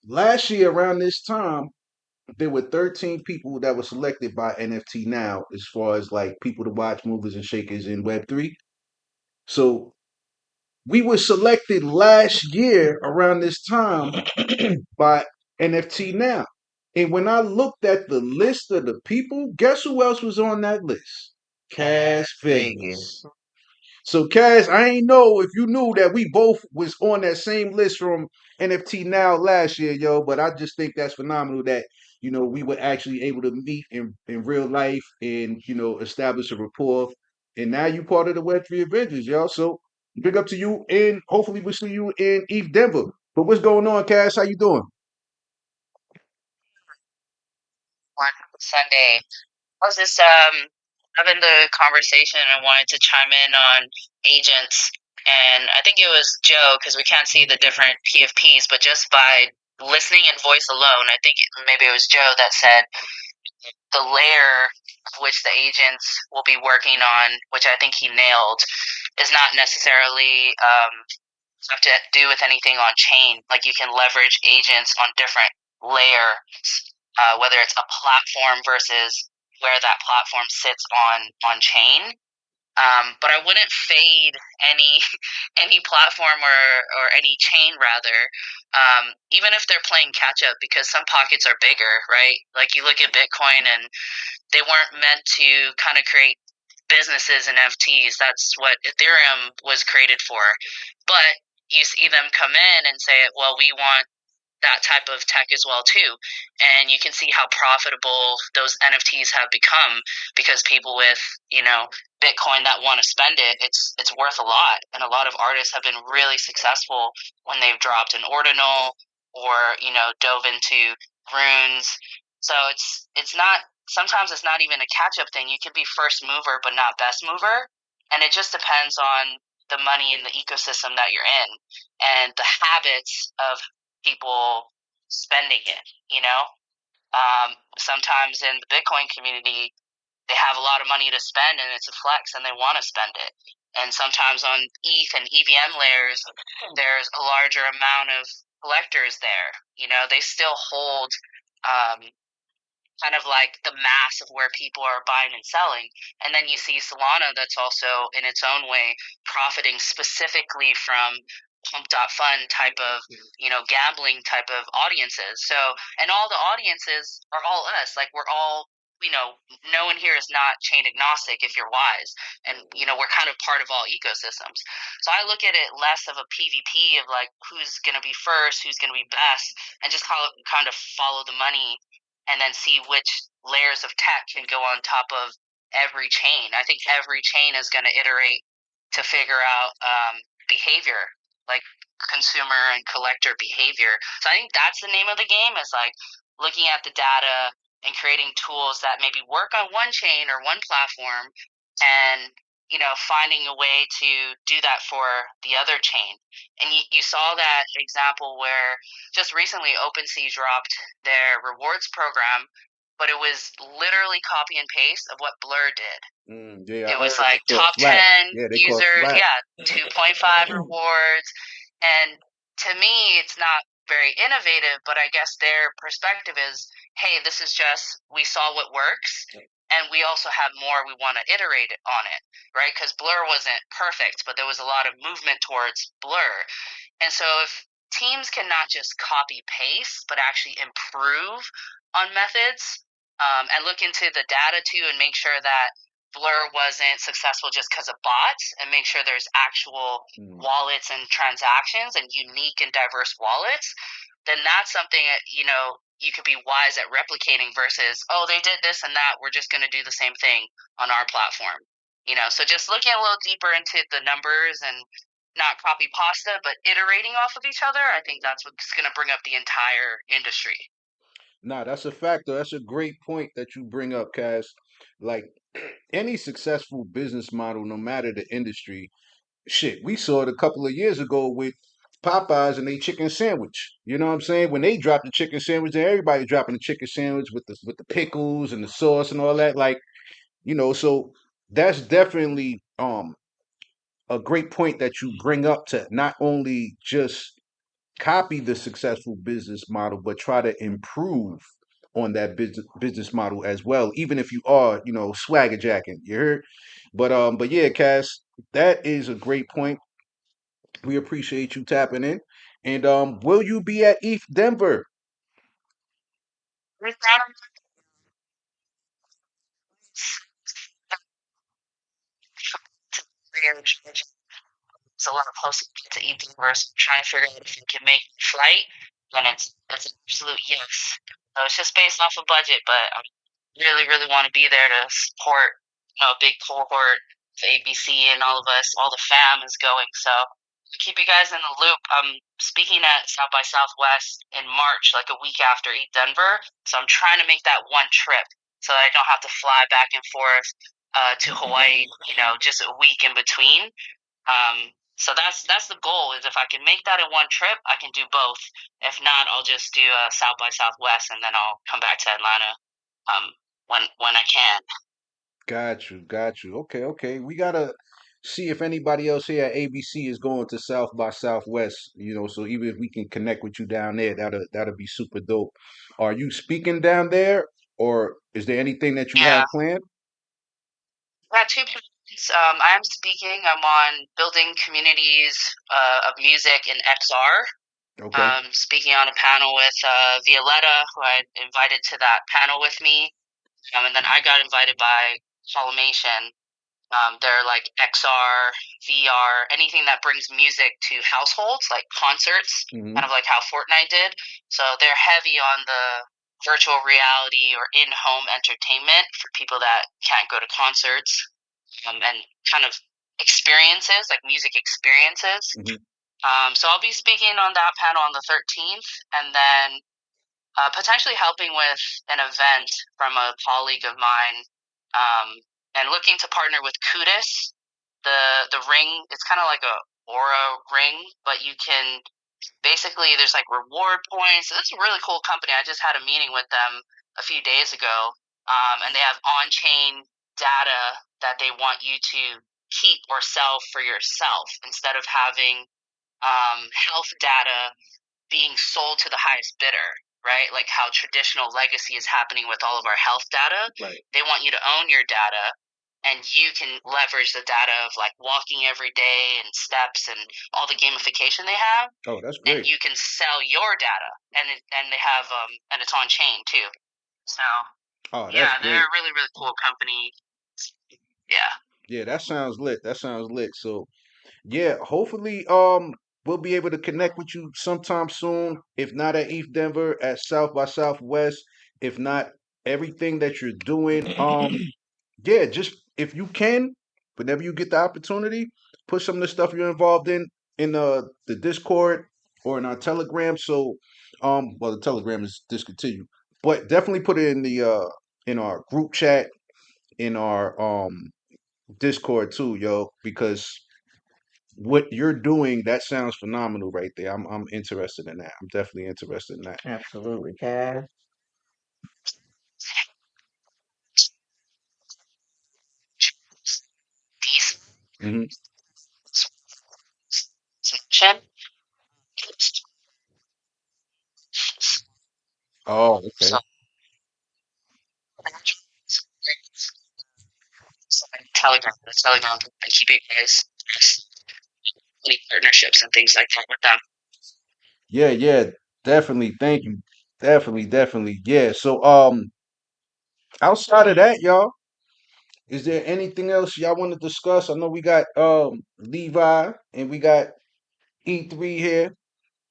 last year around this time. There were 13 people that were selected by NFT Now, as far as like people to watch, movers and shakers in Web3. So we were selected last year around this time by NFT Now. And when I looked at the list of the people, guess who else was on that list? Cash Vegas. So Cash, I ain't know if you knew that we both was on that same list from NFT Now last year, yo. But I just think that's phenomenal that we were actually able to meet in real life and establish a rapport. And now you part of the Web3 Avengers, yo. So big up to you, and hopefully we'll see you in East Denver. But what's going on, Cash? How you doing? One Sunday. I was just having the conversation and wanted to chime in on agents. And I think it was Joe, because we can't see the different PFPs, but just by listening and voice alone, I think maybe it was Joe that said the layer of which the agents will be working on, which I think he nailed, is not necessarily have to do with anything on chain. Like you can leverage agents on different layers, whether it's a platform versus where that platform sits on chain. But I wouldn't fade any any platform or any chain rather, even if they're playing catch up, because some pockets are bigger, right? Like you look at Bitcoin and they weren't meant to kind of create businesses and NFTs. That's what Ethereum was created for. But you see them come in and say, well, we want that type of tech as well too, and you can see how profitable those NFTs have become, because people with Bitcoin that want to spend it, it's worth a lot, and a lot of artists have been really successful when they've dropped an ordinal or dove into runes. So it's not, sometimes it's not even a catch up thing. You could be first mover but not best mover, and it just depends on the money and the ecosystem that you're in and the habits of people spending it. Sometimes in the Bitcoin community, they have a lot of money to spend and it's a flex and they want to spend it. And sometimes on ETH and EVM layers, there's a larger amount of collectors there. They still hold um, kind of like the mass of where people are buying and selling. And then you see Solana that's also in its own way profiting specifically from pump.fun type of, gambling type of audiences. So, and all the audiences are all us. Like we're all, no one here is not chain agnostic if you're wise. And, we're kind of part of all ecosystems. So I look at it less of a PvP of like who's going to be first, who's going to be best, and just kind of follow the money and then see which layers of tech can go on top of every chain. I think every chain is going to iterate to figure out behavior, like consumer and collector behavior. So I think that's the name of the game, is like looking at the data and creating tools that maybe work on one chain or one platform, and finding a way to do that for the other chain. And you saw that example where just recently OpenSea dropped their rewards program, but it was literally copy and paste of what Blur did. Yeah, It was they like caught top flat. 10 Yeah, they caught users, flat. 2.5 rewards. And to me, it's not very innovative, but I guess their perspective is, hey, this is just, we saw what works, and we also have more we want to iterate on it, right? Because Blur wasn't perfect, but there was a lot of movement towards Blur. And so if teams can not just copy paste, but actually improve on methods, and look into the data too, and make sure that Blur wasn't successful just because of bots, and make sure there's actual wallets and transactions and unique and diverse wallets, then that's something that, you could be wise at replicating versus, oh, they did this and that, we're just going to do the same thing on our platform. So just looking a little deeper into the numbers and not copy pasta, but iterating off of each other, I think that's what's going to bring up the entire industry. Nah, that's a factor. That's a great point that you bring up, Cass. Like any successful business model, no matter the industry, shit, we saw it a couple of years ago with Popeyes and their chicken sandwich. You know what I'm saying? When they dropped the chicken sandwich, then everybody dropping the chicken sandwich with the pickles and the sauce and all that. Like, so that's definitely a great point that you bring up, to not only just copy the successful business model, but try to improve on that business model as well, even if you are, swagger jacking. You heard? But yeah, Cass, that is a great point. We appreciate you tapping in. And will you be at ETH Denver? It's a lot of close to eat versus trying to figure out if you can make the flight, then it's an absolute yes. So it's just based off of budget, but I really, really want to be there to support, a big cohort of ABC, and all of us, all the fam is going. So to keep you guys in the loop, I'm speaking at South by Southwest in March, like a week after Eat Denver. So I'm trying to make that one trip so that I don't have to fly back and forth to Hawaii, just a week in between. So that's the goal. Is if I can make that in one trip, I can do both. If not, I'll just do South by Southwest, and then I'll come back to Atlanta when I can. Got you. Okay. We gotta see if anybody else here at ABC is going to South by Southwest. So even if we can connect with you down there, that'll be super dope. Are you speaking down there, or is there anything that you have Yeah, planned? I got two plans. I am speaking. I'm on building communities of music in XR. Okay. Speaking on a panel with Violetta, who I invited to that panel with me, and then I got invited by Collimation. They're like XR, VR, anything that brings music to households, like concerts, Hmm. kind of like how Fortnite did. So they're heavy on the virtual reality or in-home entertainment for people that can't go to concerts, and kind of experiences, like music experiences. Hmm. So I'll be speaking on that panel on the 13th, and then potentially helping with an event from a colleague of mine, and looking to partner with Kudus. The ring, it's kind of like a aura ring, but you can basically, there's like reward points. It's a really cool company. I just had a meeting with them a few days ago, and they have on-chain data that they want you to keep or sell for yourself instead of having health data being sold to the highest bidder. right? Like how traditional legacy is happening with all of our health data. Right. They want you to own your data, and you can leverage the data of like walking every day and steps and all the gamification they have. Oh, that's And great. you can sell your data, and they have and it's on chain too. So Oh, that's yeah, great. they're a really really cool company. Yeah. Yeah, that sounds lit. That sounds lit. So yeah, hopefully we'll be able to connect with you sometime soon. If not at ETH Denver, at South by Southwest. If not, everything that you're doing, yeah, just if you can, whenever you get the opportunity, put some of the stuff you're involved in the Discord or in our Telegram. So well the Telegram is discontinued. But definitely put it in our group chat, in our Discord too, yo, because what you're doing, that sounds phenomenal right there. I'm interested in that. I'm definitely interested in that. Absolutely, Cash. Hmm. Oh, okay. So Telegram, the Telegram, I keep you guys any partnerships and things like that with them. Yeah, yeah, definitely. Thank you. Definitely, definitely. Yeah. So outside of that, y'all, is there anything else y'all want to discuss? I know we got Levi and we got E3 here.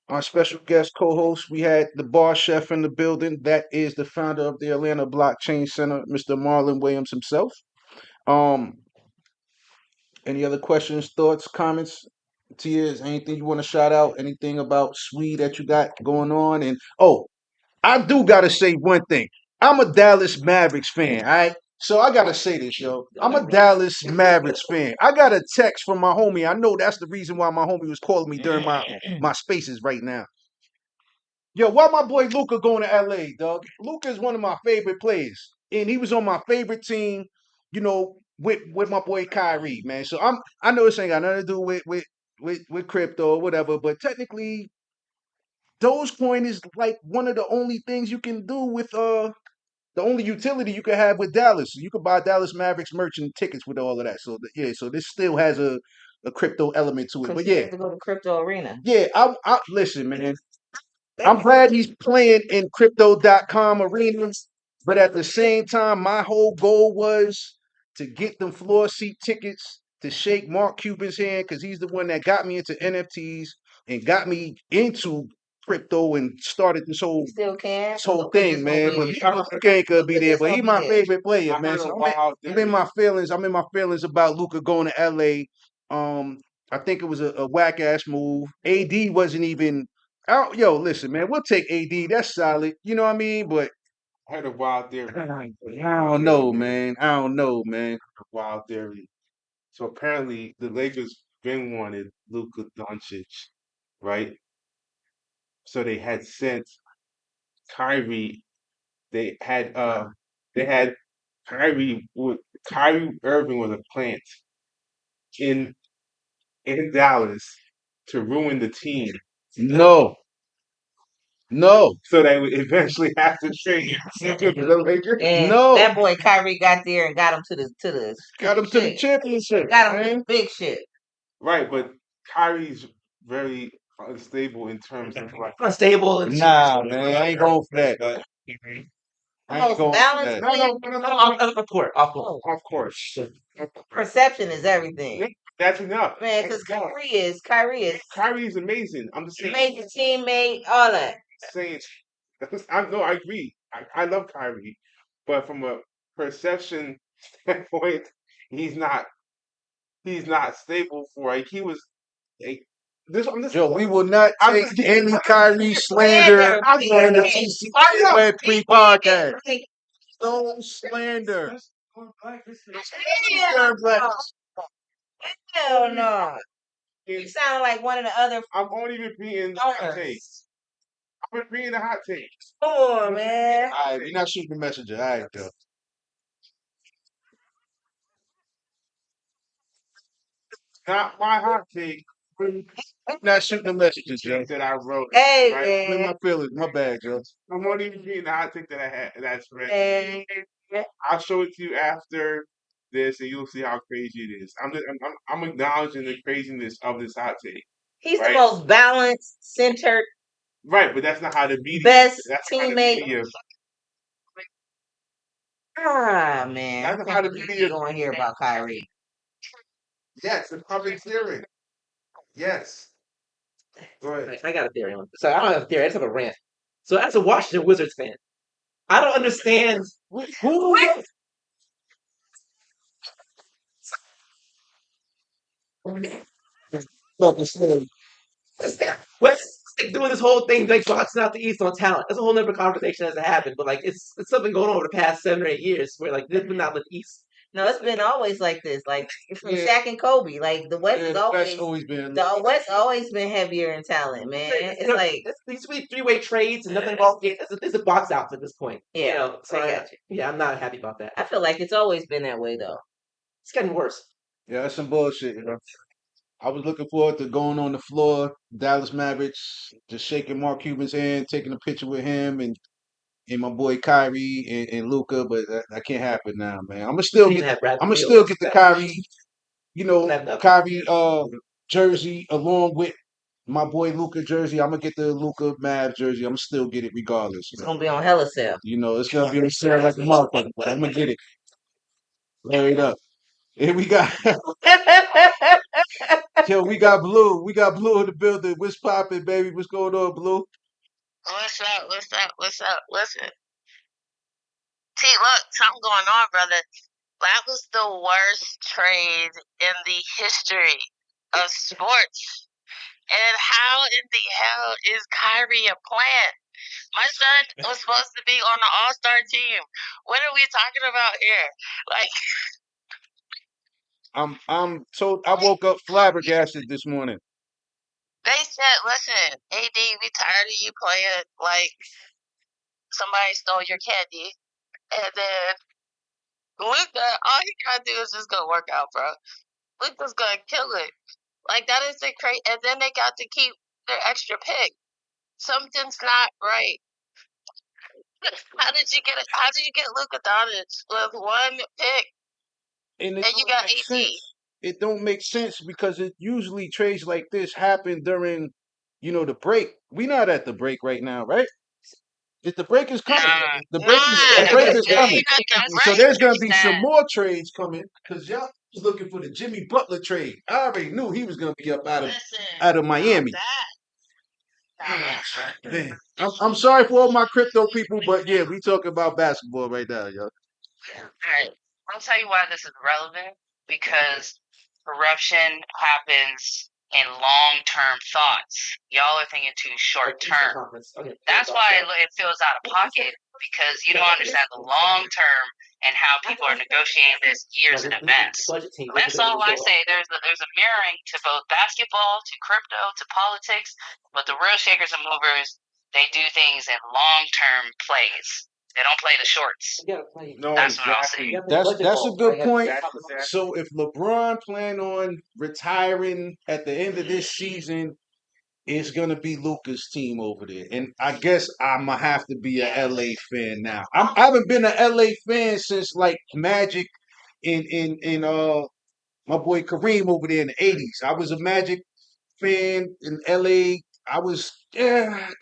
Our special guest co-host, we had the bar chef in the building. That is the founder of the Atlanta Blockchain Center, Mr. Marlon Williams himself. Um, any other questions, thoughts, comments? Tears, anything you want to shout out? Anything about Swede that you got going on? And oh, I do gotta say one thing. I'm a Dallas Mavericks fan, all right? So I gotta say this, yo. I'm a Dallas Mavericks fan. I got a text from my homie. I know that's the reason why my homie was calling me during my spaces right now. Yo, why my boy Luca going to LA, dog? Luca is one of my favorite players, and he was on my favorite team. You know, with my boy Kyrie, man. So I know this ain't got nothing to do with crypto or whatever, but technically, Dogecoin is like one of the only things you can do with the only utility you can have with Dallas. You can buy Dallas Mavericks merchant tickets with all of that. So yeah, so this still has a crypto element to it. But Because you yeah, have to go to Crypto Arena. yeah, I listen, man. I'm glad he's playing in crypto.com arenas, but at the same time, my whole goal was to get them floor seat tickets to shake Mark Cuban's hand because he's the one that got me into NFTs and got me into crypto and started Still can. this whole thing, man. But Luka ain't gonna be there, but he's my favorite player, man. So I'm in my feelings. I'm in my feelings about Luca going to LA. I think it was a whack ass move. AD wasn't even out. Yo, listen, man, we'll take AD. That's solid. You know what I mean? But I had a wild theory. I don't know, man. I don't know, man. Wild theory. So apparently the Lakers been wanted Luka Doncic, right? So they had sent Kyrie. They had they had Kyrie Irving was a plant in Dallas to ruin the team. No, no, So they would eventually have to trade him to the Lakers. And no. that boy Kyrie got there and got him to the Got him to the shit. championship, Got him to man. the big shit. Right, but Kyrie's very unstable in terms of like Unstable. And Nah, man, I ain't going for that. I ain't Most going for balanced that. player. off court, off court. of course. Perception is everything. Yeah, that's enough. Man, because Kyrie is Kyrie's amazing. I'm just saying. major teammate, all that. saying I agree. I love Kyrie, but from a perception standpoint, he's not stable for like he was like this. I'm just Yo, we will not I'm take just any Kyrie slander I'm on the saying, TCK Web3 podcast. No slander. hell no. You it's- sound like one of the other I'm only repeating the hot take. owners. I'm repeating the hot take. Come on, man. All right, we're not shooting the messenger. All right, though. Not my hot take. I'm not shooting the messages, Joe. That I wrote. Hey, Right? I'm in man. my feelings. My bad, Joe. I'm not even getting the hot take that I had. That's read. Man. I'll show it to you after this, and you'll see how crazy it is. I'm acknowledging the craziness of this hot take. He's the Right? most balanced, centered, Right, but that's not how the media. best That's not how the teammate. media. Man. That's I not how can't the believe media. you're going here about Kyrie. Yes, the public hearing. Yes. Go ahead. I got a theory on it. So I don't have a theory. I just have a rant. So as a Washington Wizards fan, I don't understand who. What's like doing this whole thing like boxing out the East on talent? That's a whole other conversation that hasn't happened. But like it's something going on over the past 7 or 8 years where like this been not the East. No, it's been always like this. Like from Yeah. Shaq and Kobe. Like the West Yeah, is the West always always been. the West always been heavier in talent, man. It's like these three-way trades and nothing wrong. It's a box out at this point. Yeah, You know, so I got you. yeah, I'm not happy about that. I feel like it's always been that way though. It's getting worse. Yeah, that's some bullshit, you know. I was looking forward to going on the floor, Dallas Mavericks, just shaking Mark Cuban's hand, taking a picture with him and my boy Kyrie and Luca, but that can't happen now, man. I'm gonna still get the Kyrie, Kyrie jersey along with my boy Luca jersey. I'm gonna get the Luca Mavs jersey. I'm gonna still get it regardless. It's gonna be on hella sale. You know, it's gonna be on sale like a motherfucker, but I'm gonna get it. Larried up. And we got yo, we got Blue. We got Blue in the building. What's poppin', baby? What's going on, Blue? What's up? What's up? What's up? Listen. T, look, something going on, brother. That was the worst trade in the history of sports. And how in the hell is Kyrie a plant? My son was supposed to be on the All-Star team. What are we talking about here? Like, I'm told I woke up flabbergasted this morning. they said, listen, AD, we tired of you playing like somebody stole your candy. And then Luka, all he gotta do is just go work out, bro. Luka's gonna kill it. Like, that is the crazy. And then they got to keep their extra pick. Something's not right. How did you get Luka Doncic with one pick And and you got AD? It don't make sense because it usually trades like this happen during, the break. We not at the break right now, right? If the break is coming, the break is coming. So there's gonna be some more trades coming because y'all was looking for the Jimmy Butler trade. I already knew he was gonna be up out of Miami. Man, I'm sorry for all my crypto people, but yeah, we talking about basketball right now, yo. Alright, I'll tell you why this is relevant. Because corruption happens in long-term thoughts. Y'all are thinking too short-term. That's why it feels out of pocket, because you don't understand the long-term and how people are negotiating this years in advance. That's all I say. There's a mirroring to both basketball, to crypto, to politics, but the real shakers and movers, they do things in long-term plays. They don't play the shorts. No, That's what I'll say. exactly. That's a good point. Exactly. So if LeBron plan on retiring at the end of this season, it's gonna be Luca's team over there, and I guess I'm gonna have to be a LA fan now. I haven't been a LA fan since like Magic in my boy Kareem over there in the '80s. I was a Magic fan in LA. I was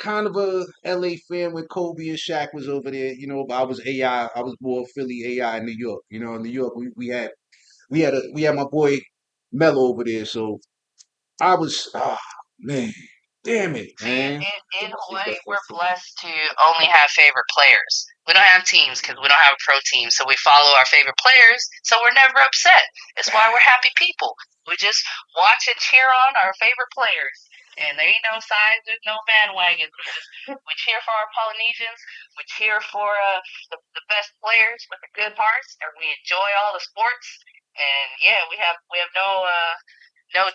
kind of a LA fan when Kobe and Shaq was over there, but I was AI. I was more Philly AI in New York. In New York we had my boy Mello over there, so I was man, damn it, See, man. in a way, we're blessed to only have favorite players. We don't have teams because we don't have a pro team, so we follow our favorite players, so we're never upset. It's why we're happy people. We just watch and cheer on our favorite players. And there ain't no sides, there's no bandwagons. We cheer for our Polynesians. We cheer for the best players with the good hearts, and we enjoy all the sports. And yeah, we have no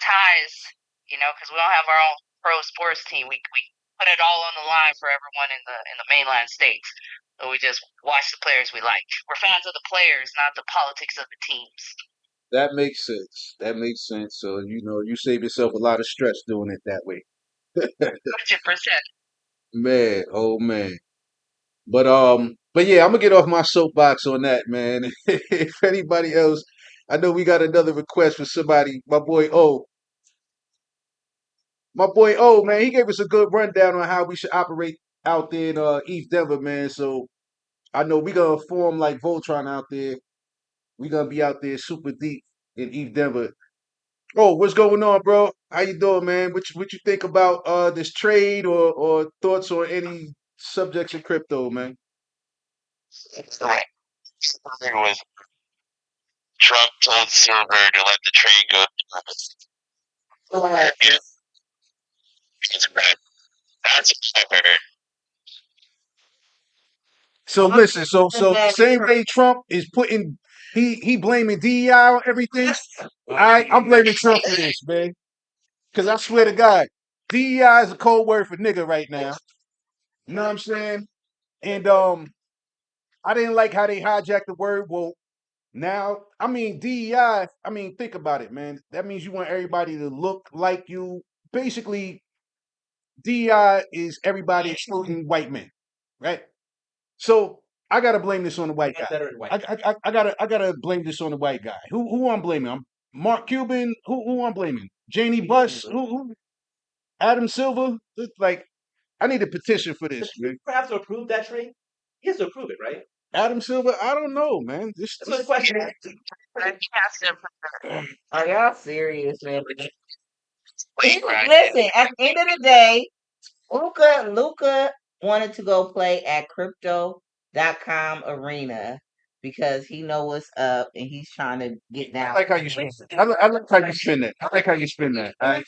ties, because we don't have our own pro sports team. We put it all on the line for everyone in the mainland states. So we just watch the players we like. We're fans of the players, not the politics of the teams. That makes sense. That makes sense. So you save yourself a lot of stress doing it that way. 100%. Man, oh man. But yeah, I'm gonna get off my soapbox on that, man. If anybody else, I know we got another request for somebody. My boy O, man, he gave us a good rundown on how we should operate out there in East Denver, man. So I know we gonna form like Voltron out there. We gonna be out there super deep in East Denver. Oh, what's going on, bro? How you doing, man? What you think about this trade or thoughts on any subjects in crypto, man? Right. There was Trump told Silver to let the trade go. Yeah, that's right. That's what I heard. So listen, so same way Trump is putting he blaming DEI on everything. I'm blaming Trump for this, man. Cause I swear to God, DEI is a code word for nigga right now. You know what I'm saying? And I didn't like how they hijacked the word woke. Now, I mean DEI, I mean, think about it, man. That means you want everybody to look like you. Basically, DEI is everybody excluding white men, right? So I gotta blame this on the white guy. Better than white. I gotta blame this on the white guy. Who I'm blaming? I'm Mark Cuban. Who I'm blaming? Janie Buss. Who? Adam Silver. It's like I need a petition for this, Does he man. have to approve that trade? He has to approve it, right? Adam Silver. I don't know, man. That's what the question is. But he has to. Are y'all serious, man? Wait, right. Listen, at the end of the day, Luca wanted to go play at crypto.com arena because he know what's up and he's trying to get I down. like how you spin. I like how you spin that. I like how you spin that. And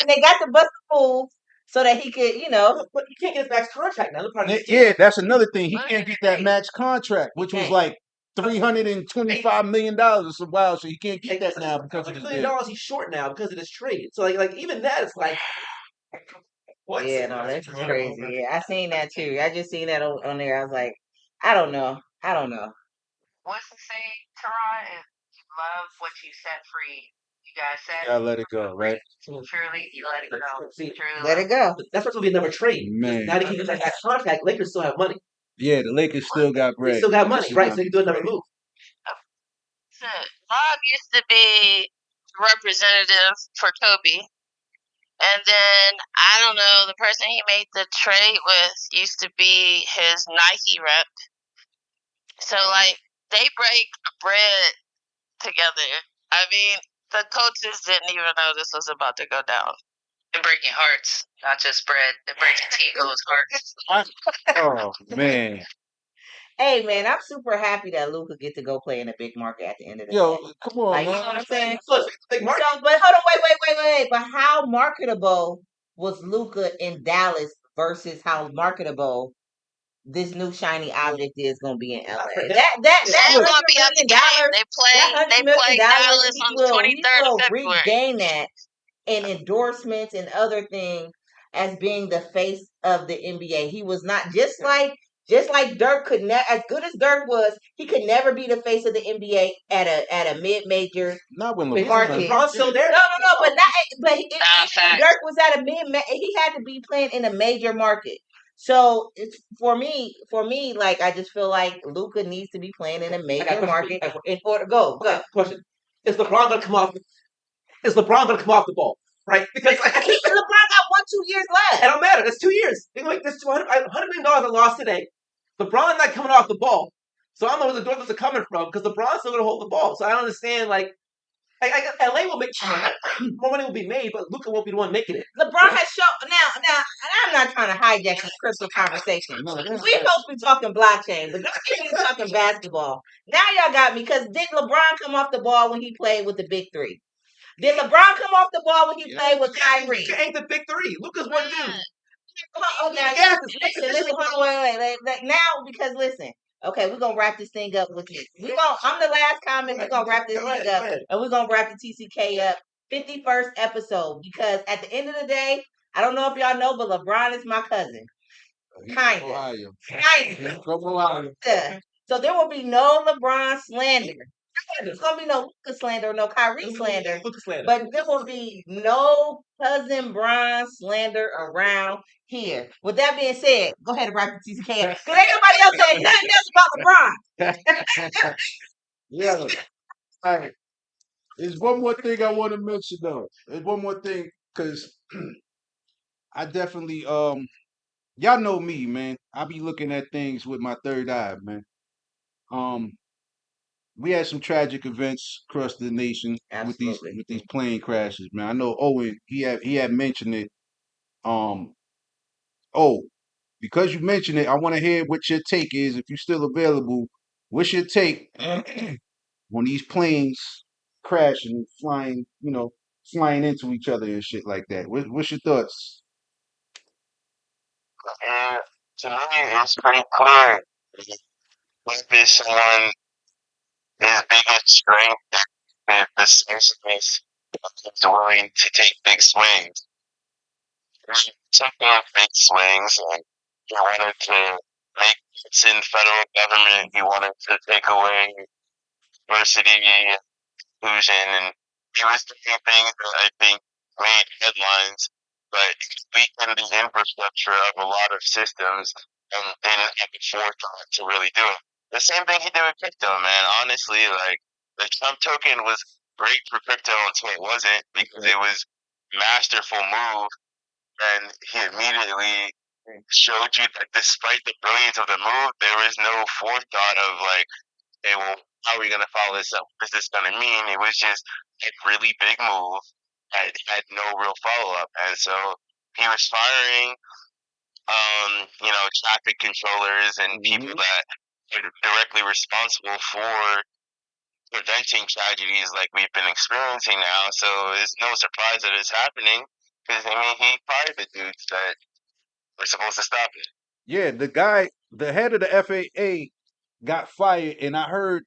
they got the bust move so that he could, But you can't get his max contract now. Yeah, that's another thing. He can't get that max contract, which was can't. like $325 million or some wild. So he can't get that now because of $1 this million deal. he's short now because of this trade. So like even that is like what? Yeah, no, that's crazy. Yeah, I seen that too. I just seen that on there. I was like, I don't know. What's the saying, Teron? If you love what you set free, you gotta set Gotta let it go, right? Truly, you let it go. See, Truly Let it go. that's supposed to be another trade. Man. Now that he gets that contract, Lakers still have money. Yeah, the Lakers still got They bread. still got money, right? So they can do another move. So, Bob used to be representative for Kobe. And then, I don't know, the person he made the trade with used to be his Nike rep. So, like, they break bread together. I mean, the coaches didn't even know this was about to go down. They're breaking hearts, not just bread. They're breaking T.Gold's hearts. Oh man. Hey man, I'm super happy that Luca get to go play in a big market at the end of the Yo, day. come on, Like, you know man. what I'm saying? Look, big market. So, but hold on, wait. But how marketable was Luca in Dallas versus how marketable this new shiny object is going to be in LA? That's $100 gonna be out the million, game. They that play $100 million, Dallas on the he 23rd of will February. regain that in endorsements and other things as being the face of the NBA. He was not just like Dirk could never, as good as Dirk was, he could never be the face of the NBA at a mid-major Not when market. LeBron's still there. No, but not. But Facts. Dirk was at a he had to be playing in a major market. So it's for me, like I just feel like Luca needs to be playing in a major market in order to go. Okay, question: Is LeBron gonna come off? Is LeBron gonna come off the ball? Right? Because LeBron got 1-2 years left. It don't matter. That's 2 years. Like this $100 million I lost today. LeBron's not coming off the ball, so I don't know where the Dortmunds are coming from because LeBron's still gonna hold the ball. So I don't understand. Like, LA will make more money will be made, but Luka won't be the one making it. LeBron has shown now, and I'm not trying to hijack this crypto conversation. We supposed to be talking blockchain, but we're talking basketball. Now y'all got me because did LeBron come off the ball when he played with the big three? Did LeBron come off the ball when he played with Kyrie? Luka ain't the big three. Luka's one dude. Oh, now, listen, hold on, wait. Now, because listen, okay, we're gonna wrap this thing up with this. I'm the last comment. We're gonna wrap this thing up, and we're gonna wrap the TCK up 51st episode because at the end of the day, I don't know if y'all know, but LeBron is my cousin. Kinda. From Ohio. So there will be no LeBron slander It's gonna be no Luka slander or no Kyrie slander. Luka slander. But there will be no cousin Brian slander around here. With that being said, go ahead and write the TCK. Because ain't nobody else saying nothing else about LeBron. Yeah. All right. There's one more thing I want to mention though. There's one more thing because I definitely y'all know me, man. I be looking at things with my third eye, man. Um, we had some tragic events across the nation Absolutely. with these plane crashes, man. I know Owen, he had mentioned it. Um, oh, because you mentioned it, I want to hear what your take is. If you're still available, what's your take on these planes crashing and flying, flying into each other and shit like that? What's your thoughts? And to me, it's pretty clear. With this someone, his biggest strength is the sensitivity. He's willing to take big swings. He took those big swings and he wanted to make it in federal government. He wanted to take away diversity, inclusion, and he was doing things that I think made headlines, but weakened the infrastructure of a lot of systems and didn't have the forethought to really do it. The same thing he did with crypto, man. Honestly, like the Trump token was great for crypto until it wasn't because it was masterful move, and he immediately showed you that despite the brilliance of the move, there was no forethought of like, hey, well, how are we going to follow this up? What is this going to mean? It was just a really big move that had no real follow up. And so he was firing, traffic controllers and people that were directly responsible for preventing tragedies like we've been experiencing now. So it's no surprise that it's happening because, I mean, he fired the dudes that were supposed to stop it. Yeah, the head of the FAA got fired, and I heard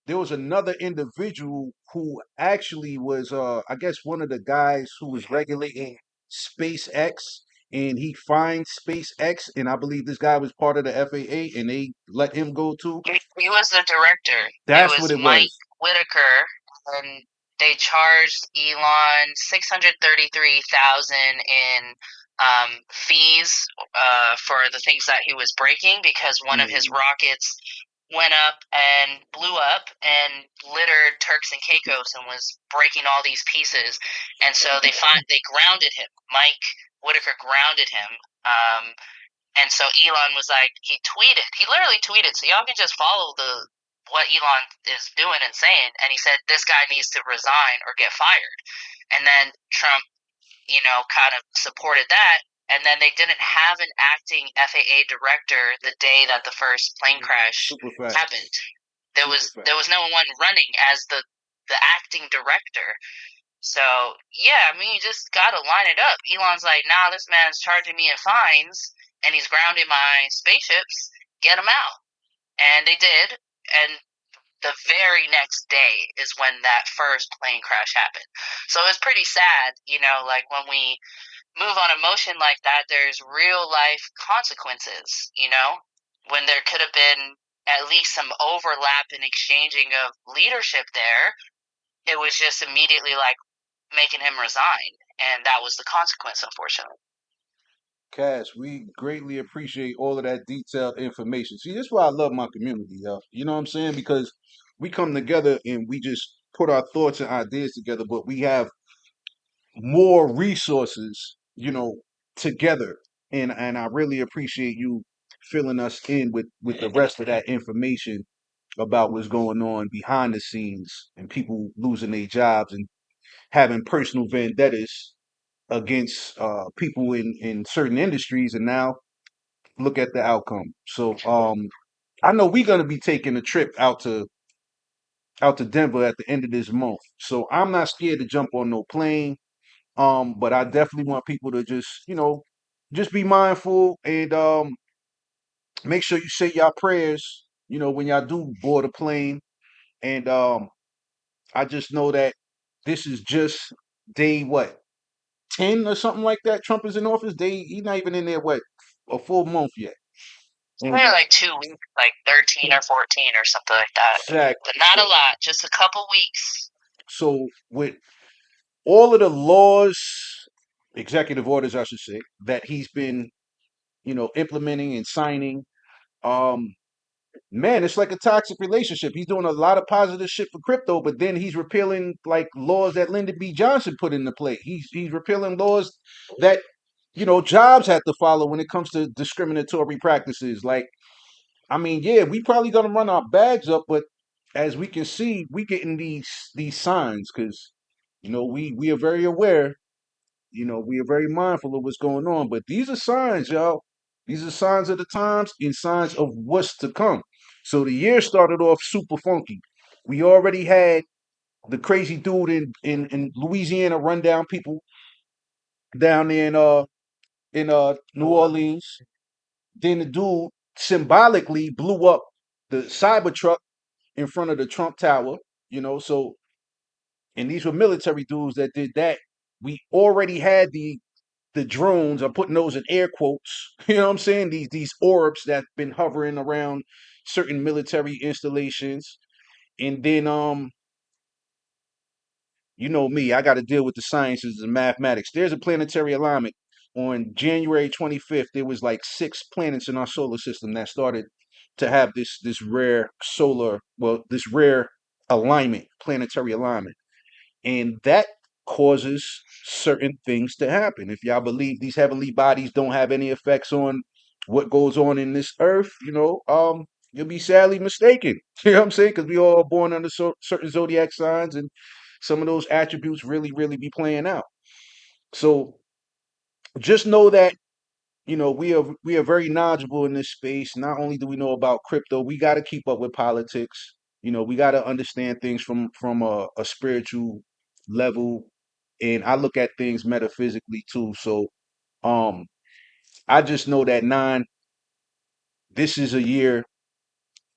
there was another individual who actually was, I guess, one of the guys who was regulating SpaceX, and he fined SpaceX, and I believe this guy was part of the FAA, and they let him go too. He was the director. That's It what was it Mike was. Whitaker, and they charged Elon $633,000 in fees for the things that he was breaking because one of his rockets went up and blew up and littered Turks and Caicos and was breaking all these pieces. And so they grounded him. Mike Whitaker grounded him. And so Elon was like, he literally tweeted, so y'all can just follow what Elon is doing and saying. And he said, this guy needs to resign or get fired. And then Trump, kind of supported that. And then they didn't have an acting FAA director the day that the first plane crash happened. There was no one running as the acting director. So yeah, I mean, you just gotta line it up. Elon's like, nah, this man's charging me in fines, and he's grounding my spaceships. Get him out, and they did. And the very next day is when that first plane crash happened. So it's pretty sad, like when we move on emotion like that, there's real life consequences. When there could have been at least some overlap in exchanging of leadership there, it was just immediately like making him resign, and that was the consequence, unfortunately. Cash, we greatly appreciate all of that detailed information. See, this is why I love my community, yo. You know what I'm saying? Because we come together and we just put our thoughts and ideas together, but we have more resources, together. And I really appreciate you filling us in with the rest of that information about what's going on behind the scenes and people losing their jobs and having personal vendettas against people in certain industries, and now look at the outcome. So I know we're gonna be taking a trip out to Denver at the end of this month. So I'm not scared to jump on no plane. But I definitely want people to just, just be mindful and make sure you say your prayers, when y'all do board a plane. And I just know that this is just day what, 10 or something like that. Trump is in office. He's not even in there what, a full month yet. Maybe like 2 weeks, like 13 or 14 or something like that. Exactly. But not a lot, just a couple weeks. So with all of the laws, executive orders, I should say, that he's been, implementing and signing, um, man, it's like a toxic relationship. He's doing a lot of positive shit for crypto, but then he's repealing like laws that Lyndon B. Johnson put into play. He's repealing laws that jobs have to follow when it comes to discriminatory practices. Like, I mean, yeah, we probably gonna run our bags up, but as we can see, we getting these signs because we are very aware. We are very mindful of what's going on. But these are signs, y'all. These are signs of the times and signs of what's to come. So the year started off super funky. We already had the crazy dude in Louisiana run down people down there in New Orleans. Then the dude symbolically blew up the Cybertruck in front of the Trump Tower. So and these were military dudes that did that. We already had the drones. I'm putting those in air quotes. You know what I'm saying? These orbs that've been hovering around certain military installations. And then you know me, I got to deal with the sciences and mathematics. There's a planetary alignment. On January 25th, there was like 6 planets in our solar system that started to have this rare this rare alignment, planetary alignment. And that causes certain things to happen. If y'all believe these heavenly bodies don't have any effects on what goes on in this earth, you'll be sadly mistaken. You know what I'm saying? Because we all born under certain zodiac signs, and some of those attributes really, really be playing out. So just know that we are very knowledgeable in this space. Not only do we know about crypto, we got to keep up with politics. We got to understand things from a spiritual level, and I look at things metaphysically too. So, um, I just know that this is a year.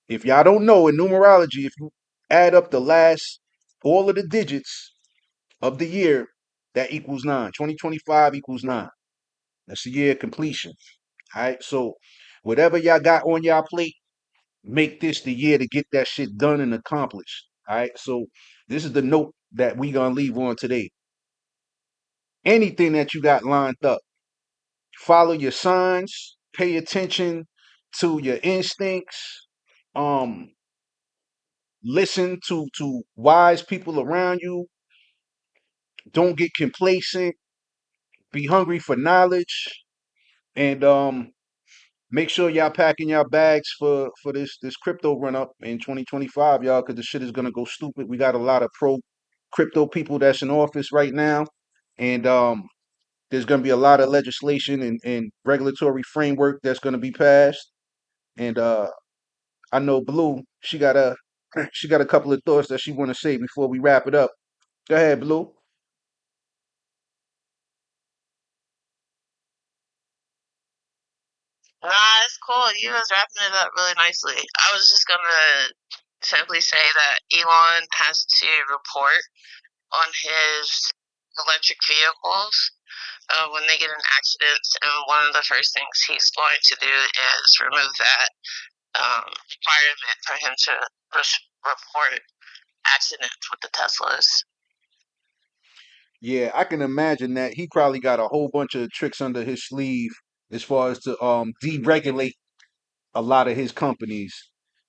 If y'all don't know in numerology, if you add up the last all of the digits of the year, that equals 9. 2025 equals 9. That's the year of completion. All right. So, whatever y'all got on y'all plate, make this the year to get that shit done and accomplished. All right. So this is the note that we gonna leave on today. Anything that you got lined up, follow your signs, pay attention to your instincts, um, listen to wise people around you. Don't get complacent, be hungry for knowledge, and make sure y'all packing y'all bags for this crypto run up in 2025, y'all, because the shit is gonna go stupid. We got a lot of pro crypto people that's in office right now, and there's gonna be a lot of legislation and regulatory framework that's gonna be passed. And I know Blue, she got a she got a couple of thoughts that she want to say before we wrap it up. Go ahead, Blue. Nah, it's cool. You was wrapping it up really nicely. I was just gonna simply say that Elon has to report on his electric vehicles when they get in accidents, and one of the first things he's going to do is remove that requirement for him to report accidents with the Teslas. Yeah, I can imagine that he probably got a whole bunch of tricks under his sleeve as far as to deregulate a lot of his companies.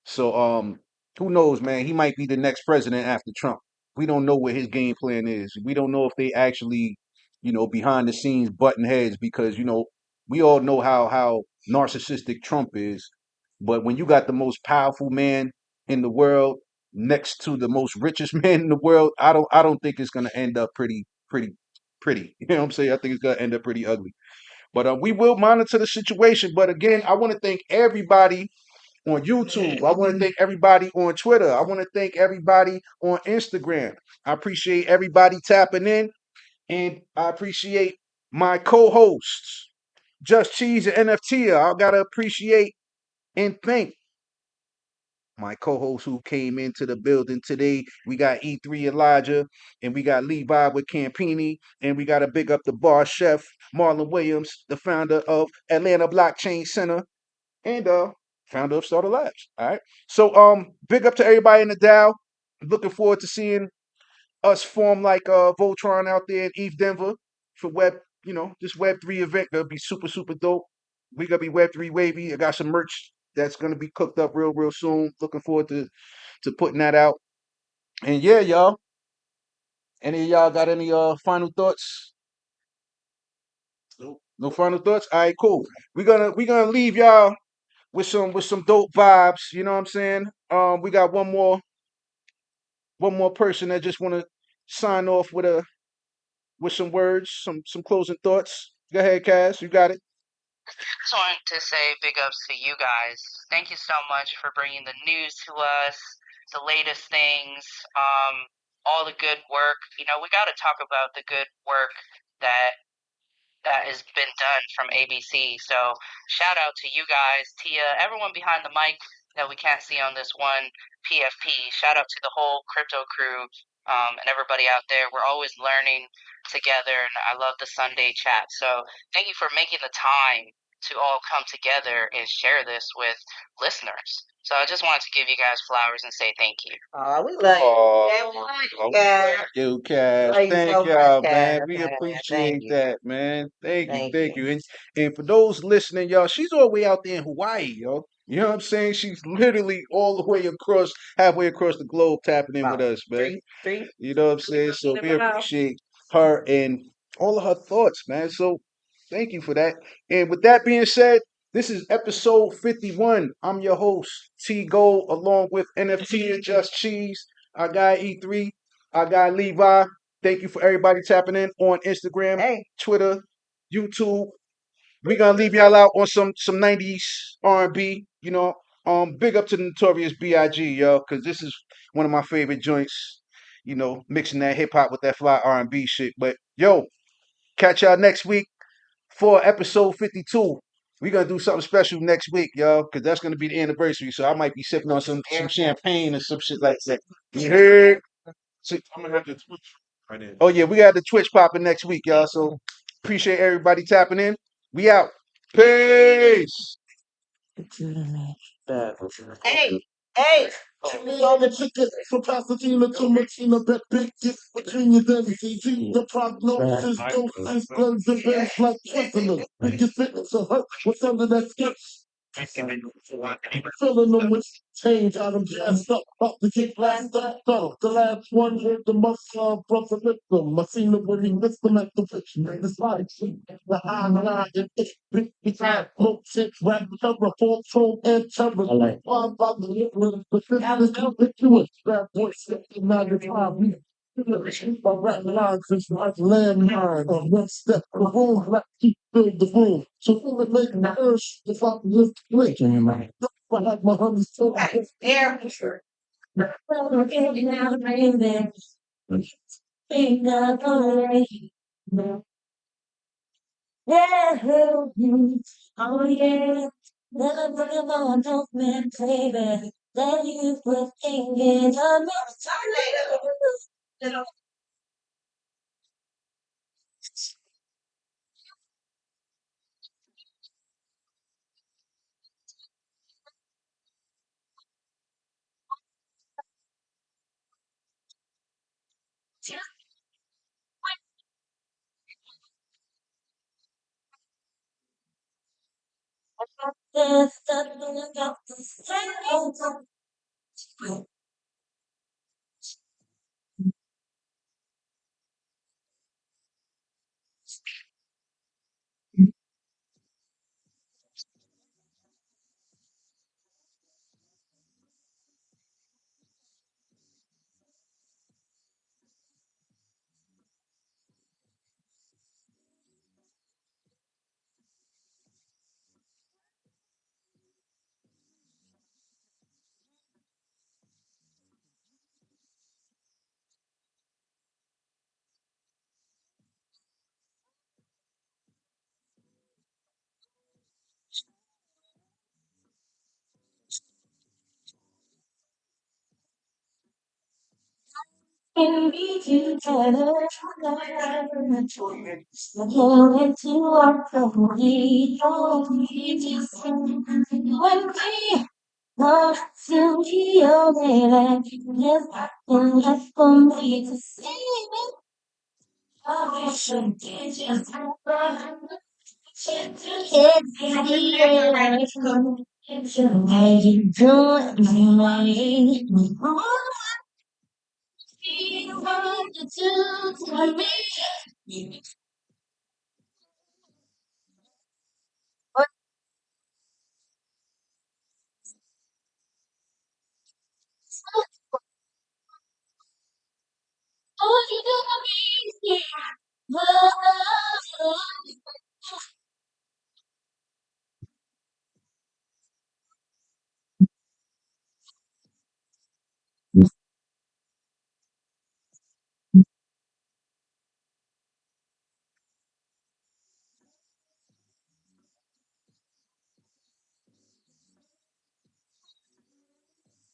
So who knows, man? He might be the next president after Trump. We don't know what his game plan is. We don't know if they actually, behind the scenes button heads because we all know how narcissistic Trump is. But when you got the most powerful man in the world next to the most richest man in the world, I don't think it's gonna end up pretty. You know what I'm saying? I think it's gonna end up pretty ugly. But we will monitor the situation. But again, I want to thank everybody on YouTube. I want to thank everybody on Twitter. I want to thank everybody on Instagram. I appreciate everybody tapping in, and I appreciate my co-hosts, Just Cheeze and NFTia. I gotta appreciate and thank my co-host who came into the building today. We got E3 Elijah, and we got Levi with Campeni, and we got to big up the bar chef Marlon Williams, the founder of Atlanta Blockchain Center, and founder of Starter Labs. All right. So big up to everybody in the Dow. Looking forward to seeing us form like Voltron out there in Eve Denver for this Web3 event. Gonna be super, super dope. We gonna be Web3 wavy. I got some merch that's gonna be cooked up real, real soon. Looking forward to putting that out. And yeah, y'all. Any of y'all got any final thoughts? No final thoughts? All right, cool. We gonna leave y'all with some dope vibes. You know what I'm saying? We got one more person that just wanna sign off with some words, some closing thoughts. Go ahead, Cass. You got it. Just wanted to say big ups to you guys. Thank you so much for bringing the news to us, the latest things, all the good work. We got to talk about the good work that has been done from ABC. So shout out to you guys, Tia, everyone behind the mic that we can't see on this one PFP. Shout out to the whole crypto crew and everybody out there. We're always learning together, and I love the Sunday chat. So thank you for making the time to all come together and share this with listeners. So I just wanted to give you guys flowers and say thank you. Oh, we love you. Yeah, we love you, guys. Thank you, Cass. Love you Thank so y'all, much, man. Cass. We Man, thank appreciate you. that, man. Thank you, Thank thank you. you. And for those listening, y'all, she's all the way out there in Hawaii, yo. You know what I'm saying? She's literally all the way across, halfway across the globe, tapping in with About us, man. three. You know what I'm saying? So we Wow. appreciate her and all of her thoughts, man. So thank you for that. And with that being said, this is episode 51. I'm your host, T.Gold, along with NFTia Just Cheeze, our guy E3, our guy Levi. Thank you for everybody tapping in on Instagram, Hey, Twitter, YouTube. We're gonna leave y'all out on some 90s R&B, big up to the Notorious B.I.G., yo, because this is one of my favorite joints, mixing that hip hop with that fly R&B shit. But yo, catch y'all next week for episode 52. We're gonna do something special next week, y'all, because that's gonna be the anniversary. So I might be sipping on some champagne or some shit like that. You heard? So, I'm gonna have to Twitch right in. oh yeah, we got the Twitch popping next week, y'all. So appreciate everybody tapping in. We out. Peace. hey, hey. Me on the ticket from Pasadena to Medina, bet big dick between your DCG. The prognosis don't ice blurs the bench like Twizzlers. Biggest fitness of hurt what's under that sketch. Filling them with change, I done gassed up, about to get blasted up. The last one hit the muscle, brother lift them. I seen them when he missed them at the pitch, man. It's like the high line, and it's big, smoke shit, rap cover, full tone, and terror. Why about the little, but this is ridiculous. That voice, 95 weeks. My rap lines is like landmine on one step. The room, like keep build the room. So who would make the earth if I live quick? If I had my homies so I could There. Oh yeah, never put them on, don't man, baby. That you put thinking of me. And we together, looking into our family, we just when we love to be only like yes, and left for me to see me. I should just it's the how you doing, money? What you do to me?